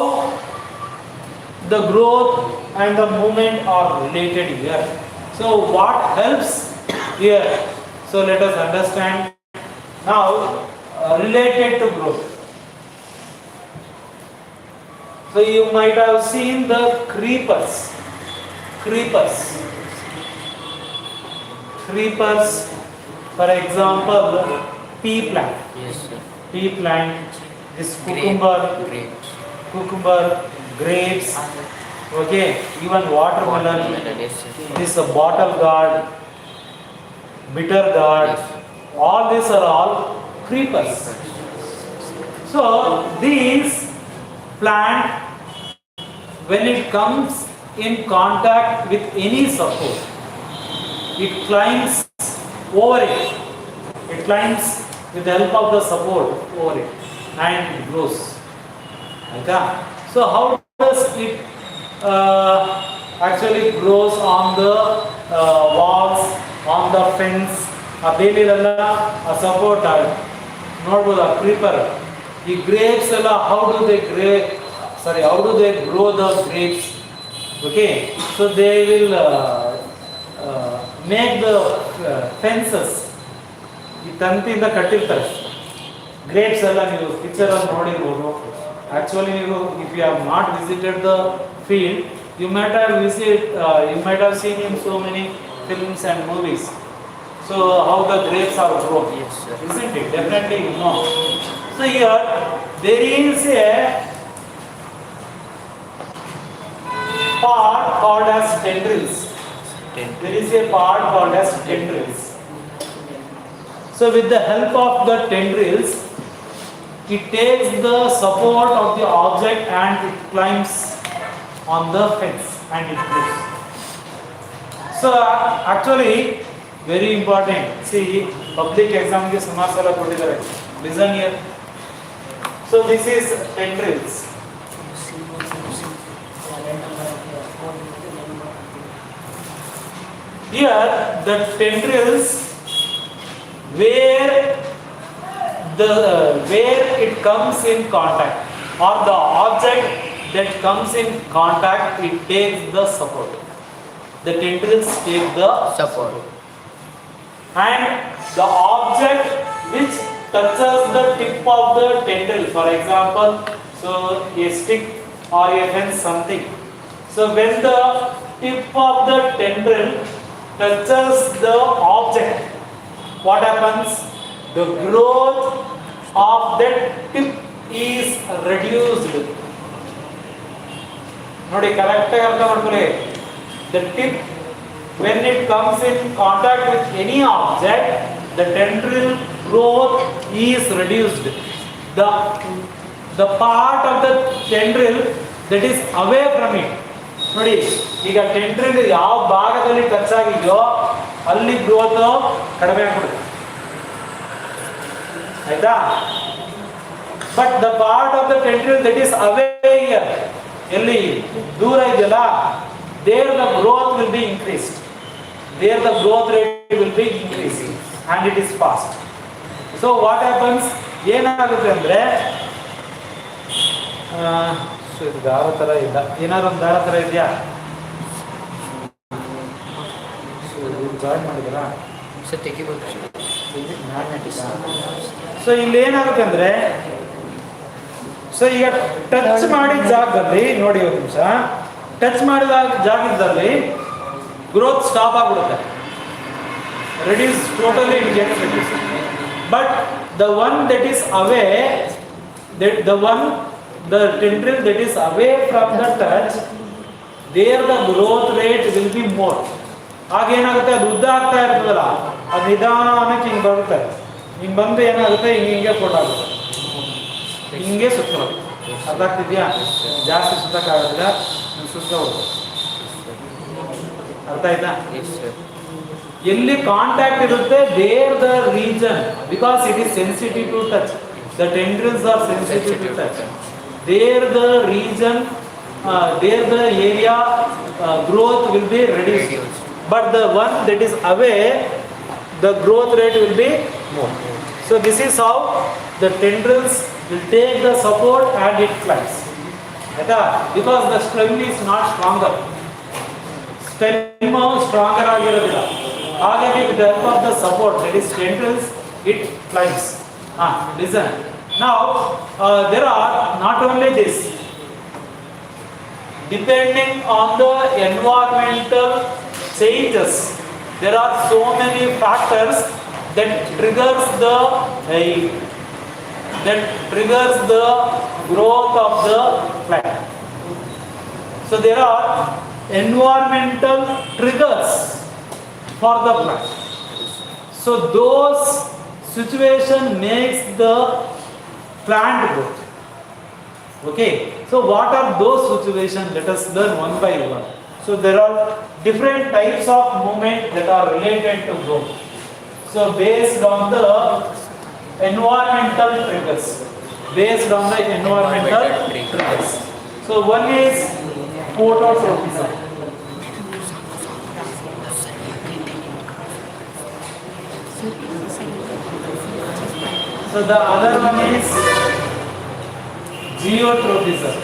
the growth and the movement are related here. So what helps here? So let us understand now related to growth. So you might have seen the creepers, for example pea plant. Yes, sir. Pea plant, this cucumber, grapes, okay, even watermelon, Yes, sir. this bottle gourd, bitter gourd, all these are all creepers. So these plant, when it comes in contact with any support, it climbs over it. It climbs with the help of the support over it and it grows. Okay? So how does it actually grows on the walls, on the fence, a support ನೋಡ್ಬೋದು a creeper. The grapes how do they grow the grapes? Okay, so they will make the fences. ಈ ತಂತಿಯಿಂದ ಕಟ್ಟಿರ್ತಾರೆ. Grapes ಎಲ್ಲ ನೀವು picture ಅಲ್ಲಿ ನೋಡಿರ್ಬೋದು. Actually, if you have not visited the field, you might have seen in so many films and movies. So how the grapes are grown, Yes, sir. isn't it? Definitely you know. So here there is a part called as tendrils. There is a part called as tendrils. So with the help of the tendrils, it takes the support of the object and it climbs on the fence and it grows. So actually very important. See, public exam ke sumar sala kodidare. Listen here. So this is tendrils. Here the tendrils where it comes in contact, or the object that comes in contact, it takes the support. The tendrils take the Support. and the object which touches the tip of the tendril, for example, so a stick or a fence, something. So when the tip of the tendril touches the object, what happens? The growth of that tip is reduced. Nodi correct ಆಗಿ ಅರ್ಥ ಮಾಡ್ಕೊಳ್ಳಿ. The tip, when it comes in contact with any object, the tendril growth is reduced. The part of the tendril that is away from it. ನೋಡಿ ಈಗ tendril ಯಾವ ಭಾಗದಲ್ಲಿ touch ಆಗಿದೆಯೋ ಅಲ್ಲಿ growth ಕಡಿಮೆ ಆಗ್ಬಿಡುತ್ತೆ. ಆಯ್ತಾ? But the part of the tendril that is away here, ಎಲ್ಲಿ ದೂರ ಇದೆಯಲ್ಲ, there the growth will be increased. There the growth rate will be increasing and it is fast. So what happens? ಏನಾಗುತ್ತೆ ಅಂದ್ರೆ ಇದು ದಾರ ತರ ಇಲ್ಲ, ಏನಾದ್ರು ಒಂದು ದಾರ ತರ ಇದೆಯಾ? ಜಾಯಿನ್ ಮಾಡಿದ್ರಾ? ಸೊ ಇಲ್ಲಿ ಏನಾಗುತ್ತೆ ಅಂದ್ರೆ, ಸೊ ಈಗ ಟಚ್ ಮಾಡಿದ ಜಾಗದಲ್ಲಿ ನೋಡಿ, ಒಂದು ನಿಮಿಷ, ಟಚ್ ಮಾಡಿದ ಜಾಗದಲ್ಲಿ ಗ್ರೋತ್ ಸ್ಟಾಪ್ ಆಗ್ಬಿಡುತ್ತೆ. Reduce totally, it gets reduced. But the one that is away, the tendril that is away from the touch, there the growth rate will be more. ಆಗೇನಾಗುತ್ತೆ, ಅದು ಉದ್ದ ಆಗ್ತಾ ಇರ್ತದಲ್ಲ, ಅದು ನಿಧಾನಕ್ಕೆ ಹಿಂಗೆ ಬರುತ್ತೆ. ಹಿಂಗೆ ಬಂದು ಏನಾಗುತ್ತೆ, ಹಿಂಗೆ ಫೋಟಾಗುತ್ತೆ, ಹಿಂಗೆ ಸುತ್ತೋದು. ಅರ್ಥ ಆಗ್ತಿದ್ಯಾ? ಜಾಸ್ತಿ ಸುತ್ತಕ್ಕಾಗೋದಿಲ್ಲ, ಸುತ್ತೋದು. ಅರ್ಥ ಆಯ್ತಾ? ಎಲ್ಲಿ ಕಾಂಟ್ಯಾಕ್ಟ್ ಇರುತ್ತೆ, there the region, because it is sensitive to touch, the tendrils are sensitive to touch, there the region, there the area growth will be reduced. But the one that is away, the growth rate will be more. So this is how the tendrils will take the support and it climbs. Because the stem is not stronger. Stem stronger ಆಗಿರೋದಿಲ್ಲ. ಹಾಗಾಗಿ with the help of the support, that is tendrils, it climbs. Listen. Now there are not only this. Depending on the environmental changes, there are so many factors that triggers the growth of the plant. So there are environmental triggers for the plant. So those situation makes the plant growth. Okay. So what are those situations? Let us learn one by one. So there are different types of movement that are related to growth. So based on the environmental triggers. Based on the environmental triggers. So one is phototropism. So the other one is geotropism.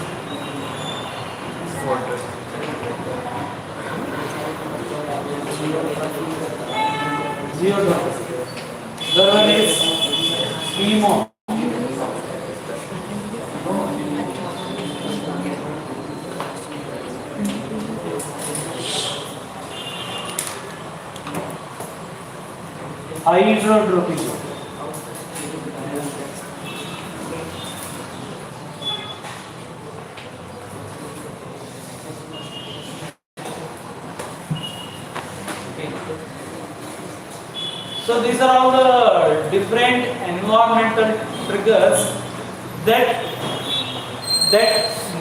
Geotropism. The other one is chemo. Hydrotropism. So these are all the different environmental triggers that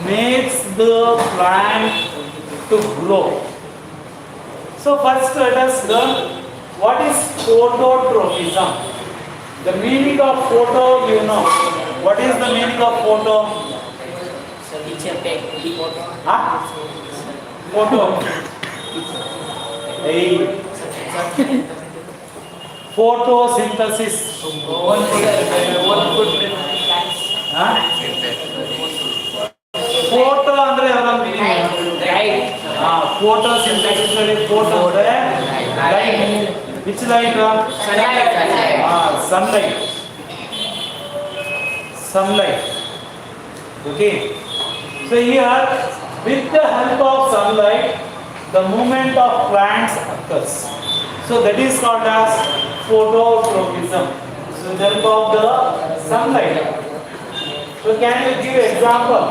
makes the plant to grow. So first let us learn what is phototropism. The meaning of photo, you know. What is the meaning of photo? So teacher take the photo. Huh? Photo. Hey. Photosynthesis. One foot Huh? Photo andre adar meaning. right. Photosynthesis ade photo andre light. Which light? Sunlight. Sunlight. Okay. So here, with the help of sunlight, the movement of plants occurs. So that is called as phototropism. So with the help of the sunlight. So can you give example?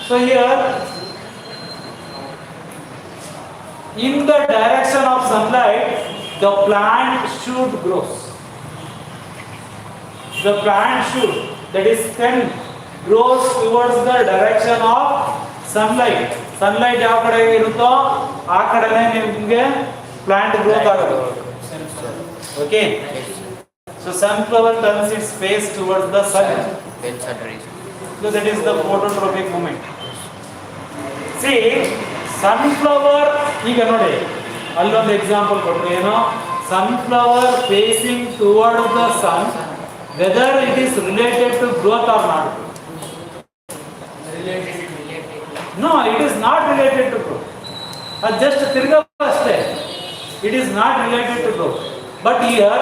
So here, in the direction of sunlight, the plant should grow. The plant should, that is stem, grows towards the direction of sunlight. Sunlight ಯಾವ ಕಡೆ ಇರುತ್ತೋ ಆ ಕಡೆನೇ ನಿಮಗೆ plant growth ಆಗುತ್ತೆ. Okay. So sunflower turns its face towards the sun. So that is the phototropic movement. See, sunflower ಈಗ ನೋಡಿ ಅಲ್ಲೊಂದು ಎಕ್ಸಾಂಪಲ್ ಕೊಟ್ಟರು ಏನು sunflower facing towards the sun, whether it is related to growth or not. No, it is not related to growth. Just ತಿರ್ಗಾ ಅಷ್ಟೇ. It is not related to growth. But here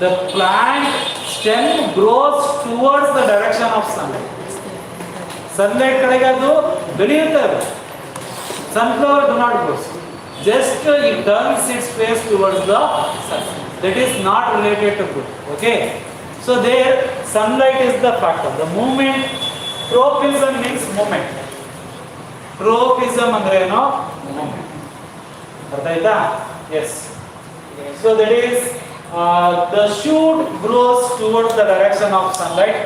the plant stem grows towards the direction of sunlight. Sunlight ಕಡೆಗೆ ಅದು ಬೆಳೆಯುತ್ತದೆ. Sunflower do not grow. Just it turns its face towards the sun. That is not related to growth. Okay. So there sunlight is the factor. The movement, tropism means movement. Tropism andre eno movement. ಅರ್ಥ ಆಯ್ತಾ? Yes. So that is the shoot grows towards the direction of sunlight,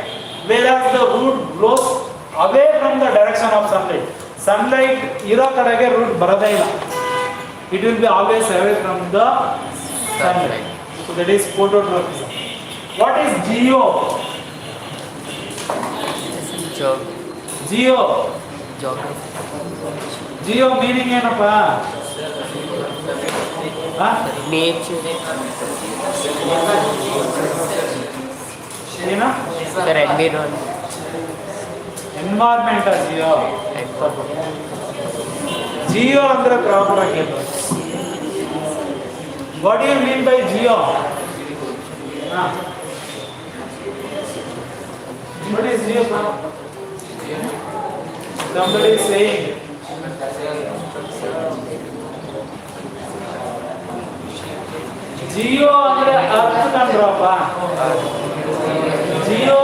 whereas the root grows away from the direction of sunlight. Sunlight ಇರೋ ಕಡೆಗೆ root ಬರದೇ ಇಲ್ಲ. It will be always away from the sunlight. So that is phototropism. What is geo? Geo. Geo meaning ಏನಪ್ಪ? Nature. ಏನು? Sir, environment. Environment geo. Geo ಅಂದ್ರೆ proper ಆಗಿ ಏನು? What do you mean by geo? What is geo? Somebody is saying geo ಅಂದ್ರೆ ಅರ್ಥ ಕಂಡ್ರಪ್ಪ. Geo,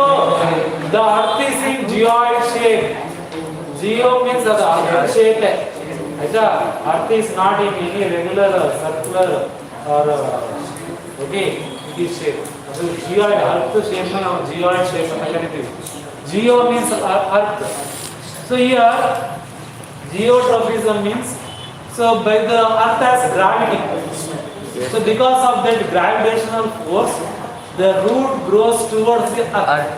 the earth is in geoid shape. Geo means the earth shape. Aisa, earth is not in any regular circular or okay. ಈ shape ಅದು ಜಿಯಾಯ್ಡ್ earth shape ನಾವು ಜಿಯಾಯ್ಡ್ shape ಅಂತ ಕರಿತೀವಿ. Jio means earth. So here geotrophism means so by the earth has gravity. So because of that gravitational force, the root grows towards the earth.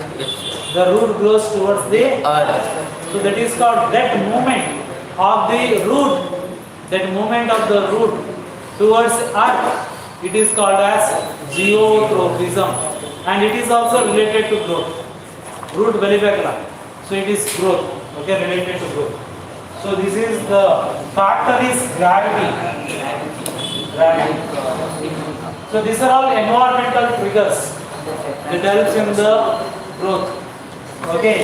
The root grows towards the earth. So that is called that movement of the root. That movement of the root towards earth, it is called as geotrophism, and it is also related to growth. Root velivacula. So it is growth. Okay, related to growth. So this is the factor is gravity. Gravity. So these are all environmental triggers that helps in the growth. Okay.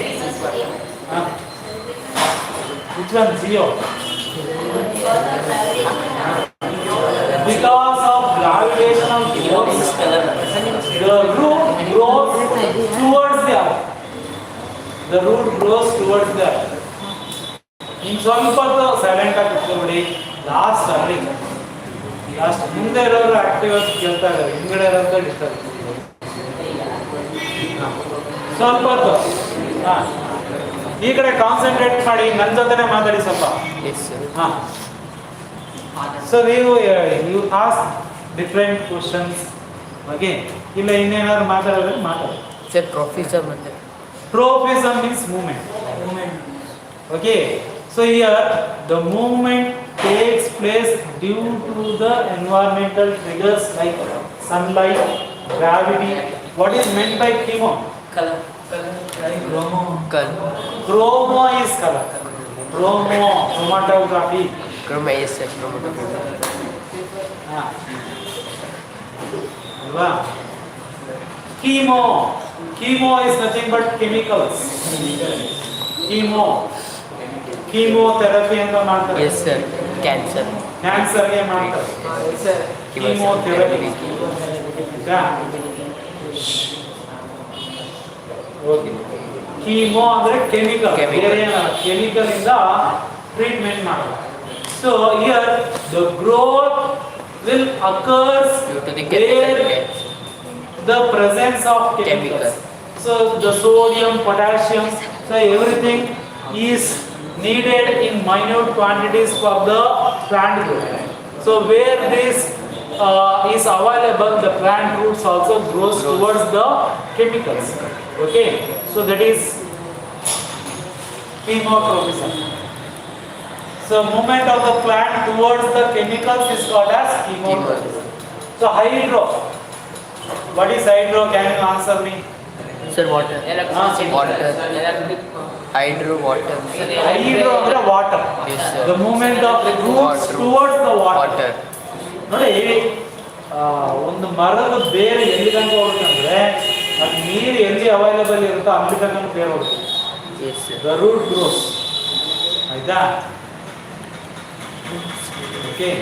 Which one? Geo. Because of gravitational force, the root grows towards the earth. The root grows towards the earth. In ಸ್ವಲ್ಪ silent ಆಗಿ ಕೂತ್ಕೊಂಡ್ಬಿಡಿ. Last ಮುಂದೆ ಇರೋರು active ಆಗಿ ಕೇಳ್ತಾ ಇದ್ದಾರೆ, ಹಿಂದ್ಗಡೆ ಇರೋದು disturb. ಸ್ವಲ್ಪ ಹೊತ್ತು ಈ ಕಡೆ ಕಾನ್ಸಂಟ್ರೇಟ್ ಮಾಡಿ, ನನ್ನ ಜೊತೆನೆ ಮಾತಾಡಿ ಸ್ವಲ್ಪ. ಹಾಂ. ಸೊ ನೀವು ಆಸ್ಕ್ ಡಿಫ್ರೆಂಟ್ ಕ್ವಶನ್ಸ್. ಓಕೆ, ಇಲ್ಲ ಇನ್ನೇನಾದ್ರು ಮಾತಾಡೋದ್ರೆ ಮಾತಾಡಿ. ಸರ್ ಟ್ರೋಫಿಸಮ್ ಅಂದ್ರೆ Tropism means movement. Okay. So here the movement takes place due to the environmental triggers like sunlight, gravity. What is meant by chemo? Color. Chromo is color. Chromatography. Chroma is chromatography. Alva. Chemo is nothing but chemicals. Chemotherapy ಅಂತ ಮಾಡ್ತಾರೆ. Yes sir. Cancer ಗೆ ಮಾಡ್ತಾರೆ. Chemotherapy. Okay. Chemo ಅಂದ್ರೆ chemical. Chemical ಇಂದ treatment ಮಾಡ್ತಾರೆ. So here the growth will occurs where the presence of chemicals. So the sodium, potassium, so everything is needed in minute quantities for the plant growth. So where this is available, the plant roots also grows towards the chemicals. Okay, so that is chemotrophism. So movement of the plant towards the chemicals is called as chemotrophism. So hydro. What is hydro? Can you answer me? Sir, water. Water. Hydro, water. Hydro ಅಂದ್ರೆ water. Yes, sir. The movement of the roots towards the water. ನೋಡಿ, ಒಂದು ಮರದ ಬೇರೆ ಎಲ್ಲಿ ತನಕ ಹೋಗುತ್ತಂದ್ರೆ ಅದು ನೀರು ಎಲ್ಲಿ ಅವೈಲೇಬಲ್ ಇರುತ್ತೋ ಅಲ್ಲಿ ತನಕ ಬೇರೆ ಹೋಗುತ್ತೆ. Yes, sir. The root grows. ಆಯ್ತಾ? Okay.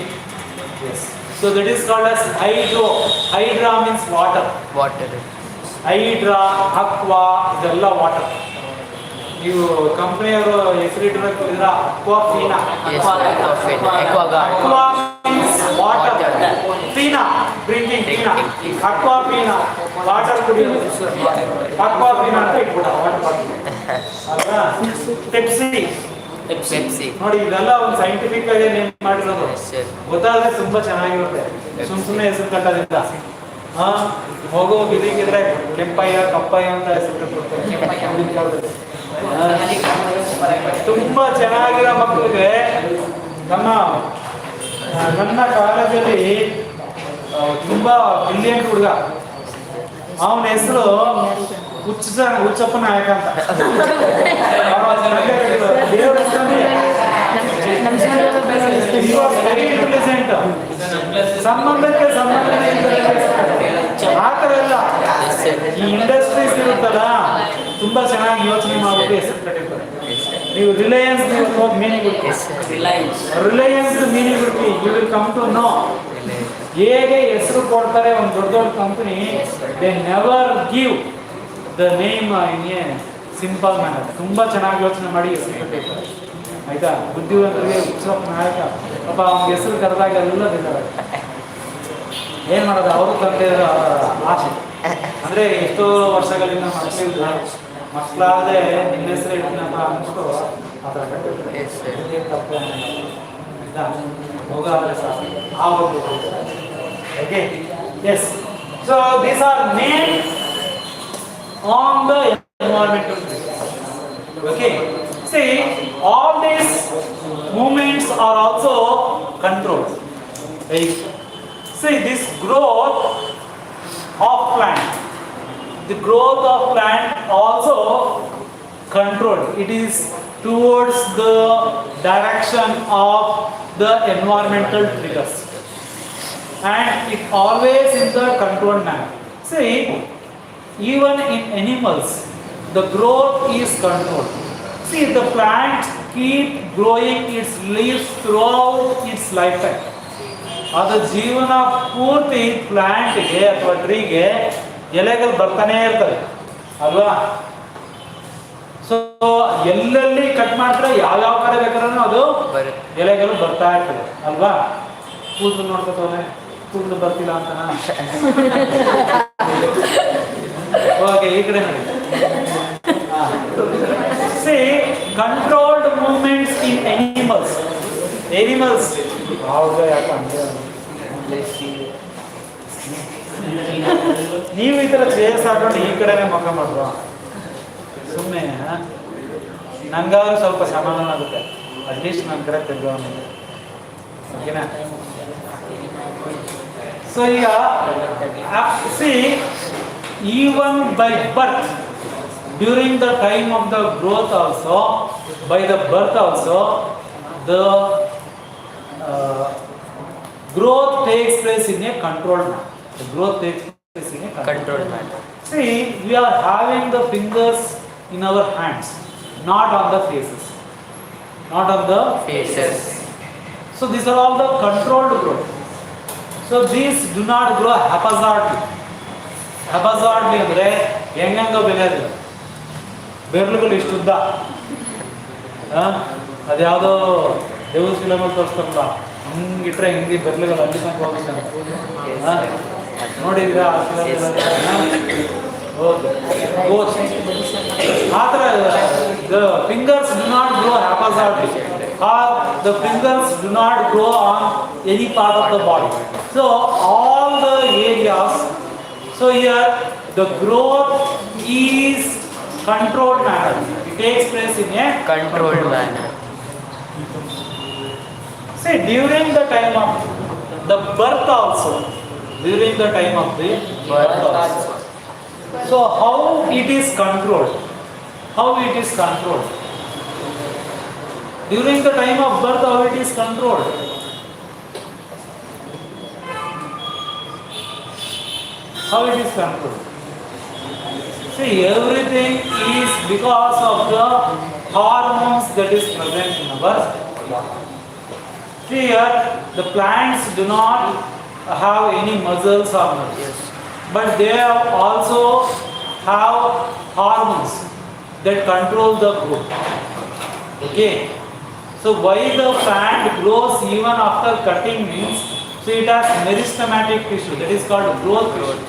Yes. So that is called as hydro. Hydra means water. Water. Hydra, aqua, ಇದೆಲ್ಲ ವಾಟರ್. ನೀವು ಕಂಪನಿಯವರು ಹೆಸರಿಟ್ಟಿರೋದ್ರಿಂದ ಅಕ್ವಾಫೀನಾ. Yes, aquafina. Aqua means water. Fina, drinking fina. Aquafina, water ಕುಡಿಯೋದು. Aquafina ಅಂತ ಇಟ್ಬಿಡ water bottle. ಅಲ್ವಾ? Pepsi. ನೋಡಿ, ಇದೆಲ್ಲ ಒಂದು ಸೈಂಟಿಫಿಕ್ ಆಗಿ ನೇಮ್ ಮಾಡಿರೋದು. ಗೊತ್ತಾದ್ರೆ ತುಂಬಾ ಚೆನ್ನಾಗಿರುತ್ತೆ. ಸುಮ್ಮನೆ ಹೆಸರು ಕಟ್ಟೋದಿಲ್ಲ. ಮಗು ಬಿದಿಗಿದ್ರೆ ಕೆಂಪಯ್ಯ ಕಪ್ಪಯ್ಯ ಅಂತ ಹೆಸರು ಕೊಡ್ತಾರೆ. ತುಂಬಾ ಚೆನ್ನಾಗಿರೋ ಮಕ್ಕಳಿಗೆ ನನ್ನ ಕಾಲೇಜಲ್ಲಿ ತುಂಬಾ ಬ್ರಿಲಿಯಂಟ್ ಹುಡುಗ, ಅವನ ಹೆಸರು ಹುಚ್ಚಪ್ಪ ನಾಯಕ ಅಂತ. ಸಂಬಂಧಕ್ಕೆ ಸಂಬಂಧ ಆ ಥರ ಎಲ್ಲ ಈ ಇಂಡಸ್ಟ್ರೀಸ್ ಇರುತ್ತಲ್ಲ, ತುಂಬಾ ಚೆನ್ನಾಗಿ ಯೋಚನೆ ಮಾಡ್ಬಿಟ್ಟು ಹೆಸರು ಕಟ್ಟಿರ್ತಾರೆ. ನೀವು ರಿಲಯನ್ಸ್ ಮೀನಿಂಗ್ ರಿಲಯನ್ಸ್ ಮೀನಿಂಗ್ ಬಿಡ್ತೀವಿ, you will come to know ಹೇಗೆ ಹೆಸರು ಕೊಡ್ತಾರೆ. ಒಂದು ದೊಡ್ಡ company, they never give the name in a simple manner. ತುಂಬಾ ಚೆನ್ನಾಗಿ ಯೋಚನೆ ಮಾಡಿ ಹೆಸರು ಕಟ್ಟಿರ್ತಾರೆ. ಆಯ್ತಾ? ಬುದ್ಧಿವಂತರಿಗೆ ಉತ್ಸವ ನಾಯಕ ಪಾಪ ಅವ್ನ ಹೆಸರು ಕರೆದಾಗ ಎಲ್ಲ ಬಿದ್ದಾರೆ. ಏನ್ ಮಾಡೋದು, ಅವರು ತಂದೆ ಆಸೆ ಅಂದರೆ ಎಷ್ಟೋ ವರ್ಷಗಳಿಂದ ಮಕ್ಕಳಾಗದೆ ನಿಮ್ಮ ಹೆಸರು ಇಡ್ತೀನಿ ಅಂತ ಅಂದ್ಬಿಟ್ಟು ಆ ಥರ ಕಟ್ಟಿರ್ತಾರೆ. ತಪ್ಪು ಹೋಗಾದ್ರೆ ಸಾಕು ಆಗೋಗ್ಬೇಕು. Okay, yes. So these are main on the environmental. Okay, see, all these movements are also controlled. See, this growth of plant, the growth of plant also controlled. It is towards the direction of the environmental triggers, and it always in the controlled manner. See, even in animals, the growth is controlled. See, the plant keep growing its leaves throughout its lifetime. ಅದು ಜೀವನ ಪೂರ್ತಿ ಪ್ಲಾಂಟ್ಗೆ ಅಥವಾ ಟ್ರೀಗೆ ಎಲೆಗಳು ಬರ್ತಾನೆ ಇರ್ತವೆ ಅಲ್ವಾ? So ಎಲ್ಲೆಲ್ಲಿ cut ಮಾಡಿದ್ರೆ ಯಾವ್ಯಾವ ಕಡೆ ಬೇಕಾದ್ರೂ ಅದು ಎಲೆಗಳು ಬರ್ತಾ ಇರ್ತದೆ ಅಲ್ವಾ? ಕೂದಲು ನೋಡ್ಕೊತವನೆ, ಕೂದಲು ಬರ್ತಿಲ್ಲ ಅಂತನಾ? ಓಕೆ, ಈ ಕಡೆ ನೋಡಿ. See, controlled movements in animals. Animals. ನೀವು ಈ ಥರ ಚೇರ್ಸ್ ಹಾಕೊಂಡು ಈ ಕಡೆನೇ ಮಕ್ಕ ಮಾಡುವ ಸುಮ್ಮನೆ ನಂಗಾದ್ರೂ ಸ್ವಲ್ಪ ಸಮಾಧಾನ ಆಗುತ್ತೆ. ಅಟ್ಲೀಸ್ಟ್ ನನ್ನ ಕಡೆ ತೆಗೆದವನ ಓಕೆನಾ? ಸೊ ಈಗ C even by birth, during the time of the growth also, by the birth also, the growth takes place in a controlled manner. The growth takes place in a controlled manner. See, we are having the fingers in our hands, not on the faces. Not on the faces. So these are all the controlled growth. So these do not grow haphazardly. ಹಬಜಾರ್ಡ್ಲಿ ಅಂದರೆ ಹೆಂಗಂಗ ಬೆಳೆಯೋದು, ಬೆರಳುಗಳು ಇಷ್ಟುದ್ದ, ಅದ್ಯಾವುದೋ ದೇವ್ರ ಫಿಲಮಲ್ಲಿ ತೋರಿಸ್ತಾರಲ್ಲ, ಹಿಂಗಿಟ್ರೆ ಹಿಂಗೆ ಬೆರಳುಗಳು ಅಲ್ಲಿ ತನಕ ಹೋಗುತ್ತೆ ನೋಡಿದ್ದೀರಾ? ಆ ಥರ the fingers do not grow haphazardly, or the fingers do not grow on any part of the body. So all the areas. So here the growth is controlled manner. It takes place in a controlled manner. See, during the time of the birth also, during the time of the birth also. So how it is controlled? How it is controlled? During the time of birth, how it is controlled? How it is controlled? See, everything is because of the hormones that is present in our body. Here, the plants do not have any muscles or nerves, but they also have hormones that control the growth. Okay. So why the plant grows even after cutting means, so it has meristematic tissue, that is called growth tissue.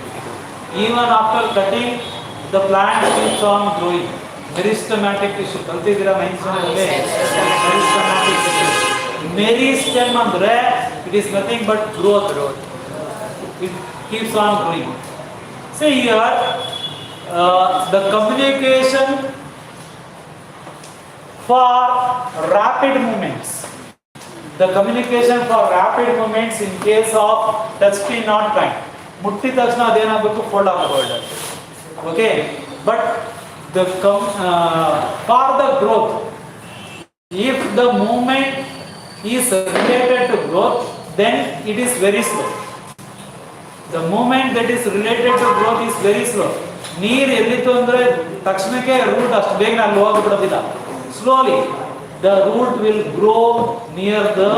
Even after cutting, the plant keeps on growing. Meristematic tissue. Kaltidira mentioned meristematic tissue. Meristem andre, it is nothing but growth. It keeps on growing. See here, the communication for rapid movements. The communication for rapid movements in case of touchscreen not kind. ಮುಟ್ಟಿದ ತಕ್ಷಣ ಅದೇನಾಗಬೇಕು, fold ಆಗಬೇಕು. Okay, but the for the growth, if the movement is related to growth, then it is very slow. The movement that is related to growth is very slow. ನೀರು ಎಲ್ಲಿತ್ತು ಅಂದರೆ ತಕ್ಷಣಕ್ಕೆ root ಅಷ್ಟು ಬೇಗ ಅಲ್ಲಿ ಹೋಗ್ಬಿಡೋದಿಲ್ಲ. Slowly the root will grow near the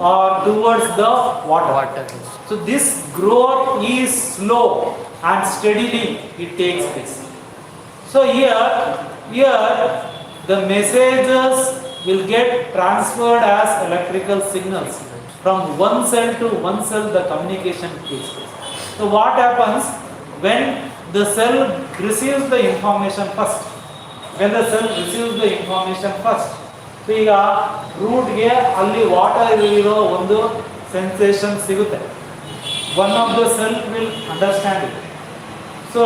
or towards the water. So this growth is slow and steadily it takes place. So here the messages will get transferred as electrical signals from one cell to one cell. The communication takes place. So what happens? when the cell receives the information first. When the cell receives the information first. So ಈಗ ರೂಟ್ಗೆ ಅಲ್ಲಿ water ಇರೋ ಒಂದು sensation ಸಿಗುತ್ತೆ. One of the cell will understand it. So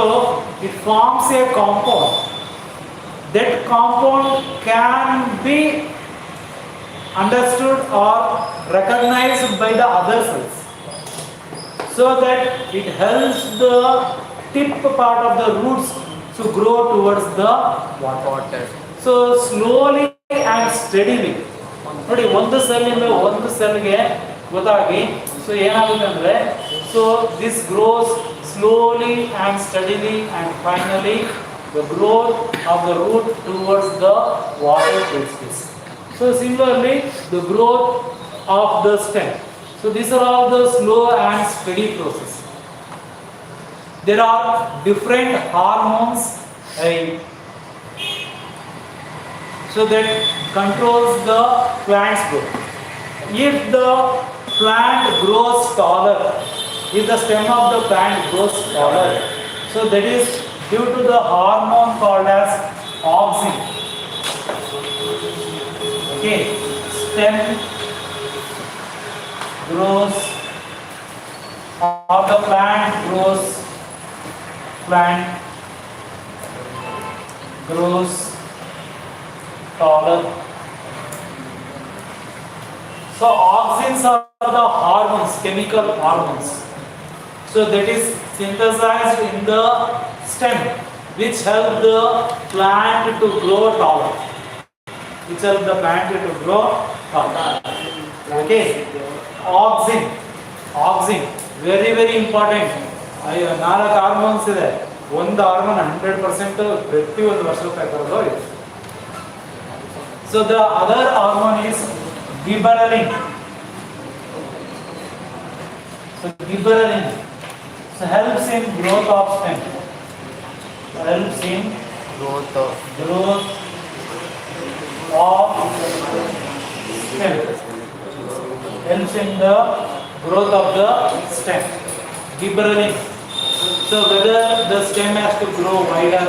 it forms a compound. That compound can be understood or recognized by the other cells, so that it helps the tip part of the roots to grow towards the water. So slowly and steadily. ನೋಡಿ ಒಂದು ಸೆಲ್ಲಿಂದ ಒಂದು ಸೆಲ್ಗೆ ಗೊತ್ತಾಗಿ so ಏನಾಗುತ್ತೆ ಅಂದರೆ so this grows slowly and steadily and finally the growth of the root towards the water takes place. So similarly the growth of the stem. So these are all the slow and steady process. There are different hormones so that controls the plant's growth. If the plant grows taller, if the stem of the plant grows taller, so that is due to the hormone called as auxin. Okay, stem grows or the plant grows taller. So auxins are the hormones, chemical hormones. So that is synthesized in the stem, which help the plant to grow taller. Which help the plant to grow taller. Okay. Auxin, very very important. ನಾಲ್ಕು hormones ಇದೆ. ಒಂದು hormone 100% ಪ್ರತಿ ಒಂದು ವರ್ಷಕ್ಕೆ ಬರೋದು. So the other hormone is gibberellin. So gibberellin helps in growth of stem. Helps in Growth of stem. Helps in the growth of the stem. Gibberellin. So whether the stem has to grow wider,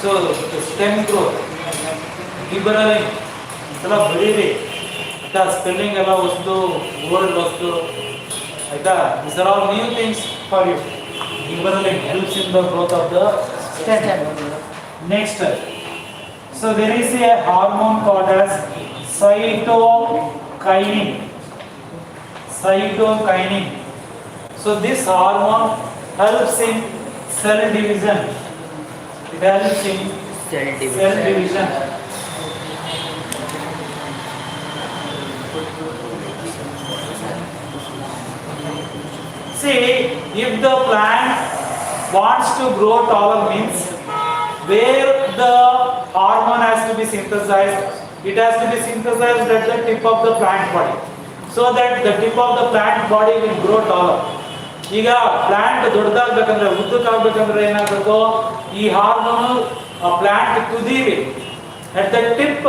so the stem growth. Gibberellin. So very spelling ಎಲ್ಲ ವಸ್ತು word ವಸ್ತು ಆಯ್ತಾ. These are all new things for you. Gibberellin helps in the growth of the stem. Next, so there is a hormone called as cytokinin. So this hormone helps in cell division. It helps in cell division. See, if the plant wants to grow taller, means where the hormone has to be synthesized, it has to be synthesized at the tip of the plant body, so that the tip of the plant body will grow taller. ಈಗ plant ದೊಡ್ಡದಾಗಬೇಕಂದ್ರೆ ಉದ್ದಕ್ಕಾಗಬೇಕಂದ್ರೆ ಏನಾಗಬೇಕು, ಈ hormone plant ತುದಿಲಿ at the tip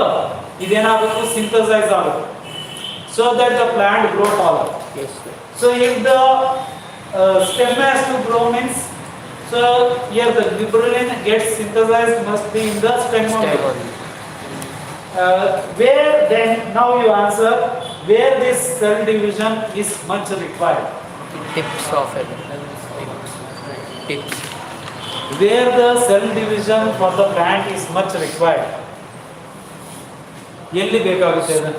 ಇದೇನಾಗಬೇಕು, synthesise ಆಗಬೇಕು, so that the plant grow taller. Yes, sir. So if the stem has to grow, means so here the gibberellin gets synthesized must be in the stem only. Where then, now you answer, where this cell division is much required? Tips of it. Tips. Where the cell division for the plant is much required? ಎಲ್ಲಿ ಬೇಕಾಗುತ್ತೆ ಅದು?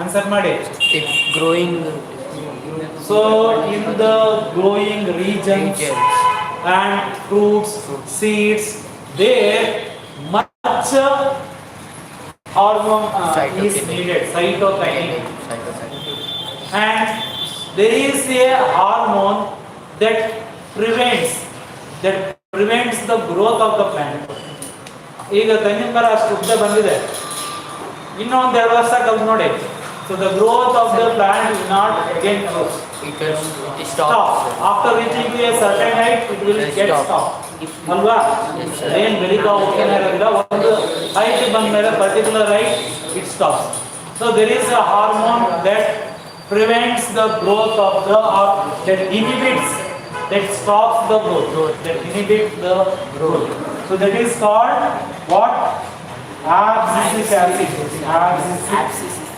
Answer ಮಾಡಿ. Tips growing. So in the growing regions and fruits, seeds, there much hormone is needed, cytokinin. And there is a hormone that prevents the growth of the plant. ಈಗ ತೆಂಗಿನ ಮರ ಅಷ್ಟು ಉದ್ದ ಬಂದಿದೆ, ಇನ್ನೊಂದು 2 ವರ್ಷ ಕಲ್ತು ನೋಡಿ, so the growth of the plant will not again grow. It stops. After reaching to a certain height, it will get stopped. ಅಲ್ವಾ? ಏನು ಬೆಳೀತಾ ಹೋಗ್ತಾನೆ ಇರೋದಿಲ್ಲ, ಒಂದು height ಬಂದ ಮೇಲೆ particular height it stops. So there is a hormone that prevents the growth of the, or that inhibits, that stops the growth, that inhibits the growth. So that is called what? Abscisic acid. Abscisic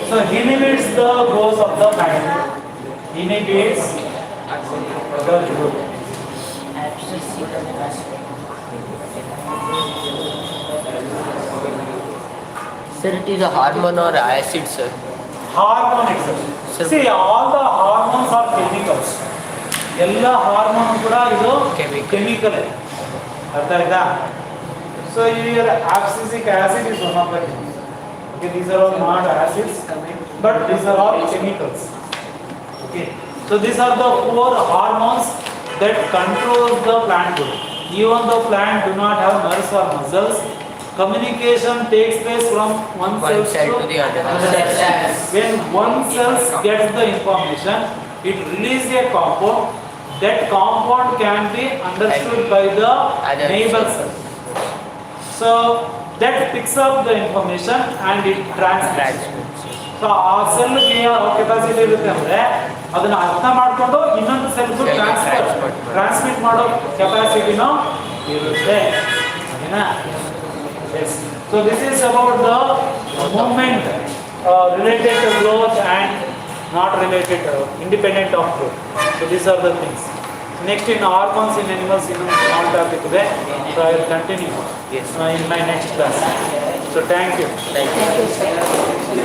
So inhibits the growth of the plant. Inhibits the growth. Sir, it is a hormone or acid, sir? Hormone itself. Sir. See, all the hormones are chemicals. ಎಲ್ಲ hormone ಕೂಡ ಇದು chemical ಅರ್ಥ ಆಯ್ತಾ so here abscisic acid is one of the chemicals. Okay, these are all not acids but these are all chemicals. Okay, so these are the four hormones that control the plant growth. Even though plant do not have nerves or muscles, communication takes place from one cell to the other. When one cell gets the information, it releases a compound. That compound can be understood by the neighbor cell. So that picks up the information and it transmits. So ಆ ಸೆಲ್ಗೆ capacity ಇರುತ್ತೆ ಅಂದ್ರೆ ಅದನ್ನ ಅರ್ಥ ಮಾಡ್ಕೊಂಡು ಇನ್ನೊಂದು ಸೆಲ್ಗೂ transmit ಮಾಡೋ ಕೆಪಾಸಿಟಿನೂ ಇರುತ್ತೆ. ಓಕೆನಾ? Yes. So this is about the movement related to growth and not related to independent of growth. So these are the things. Next in hormones in animals in small topic today. So I will continue in my next class. So thank you. Thank you.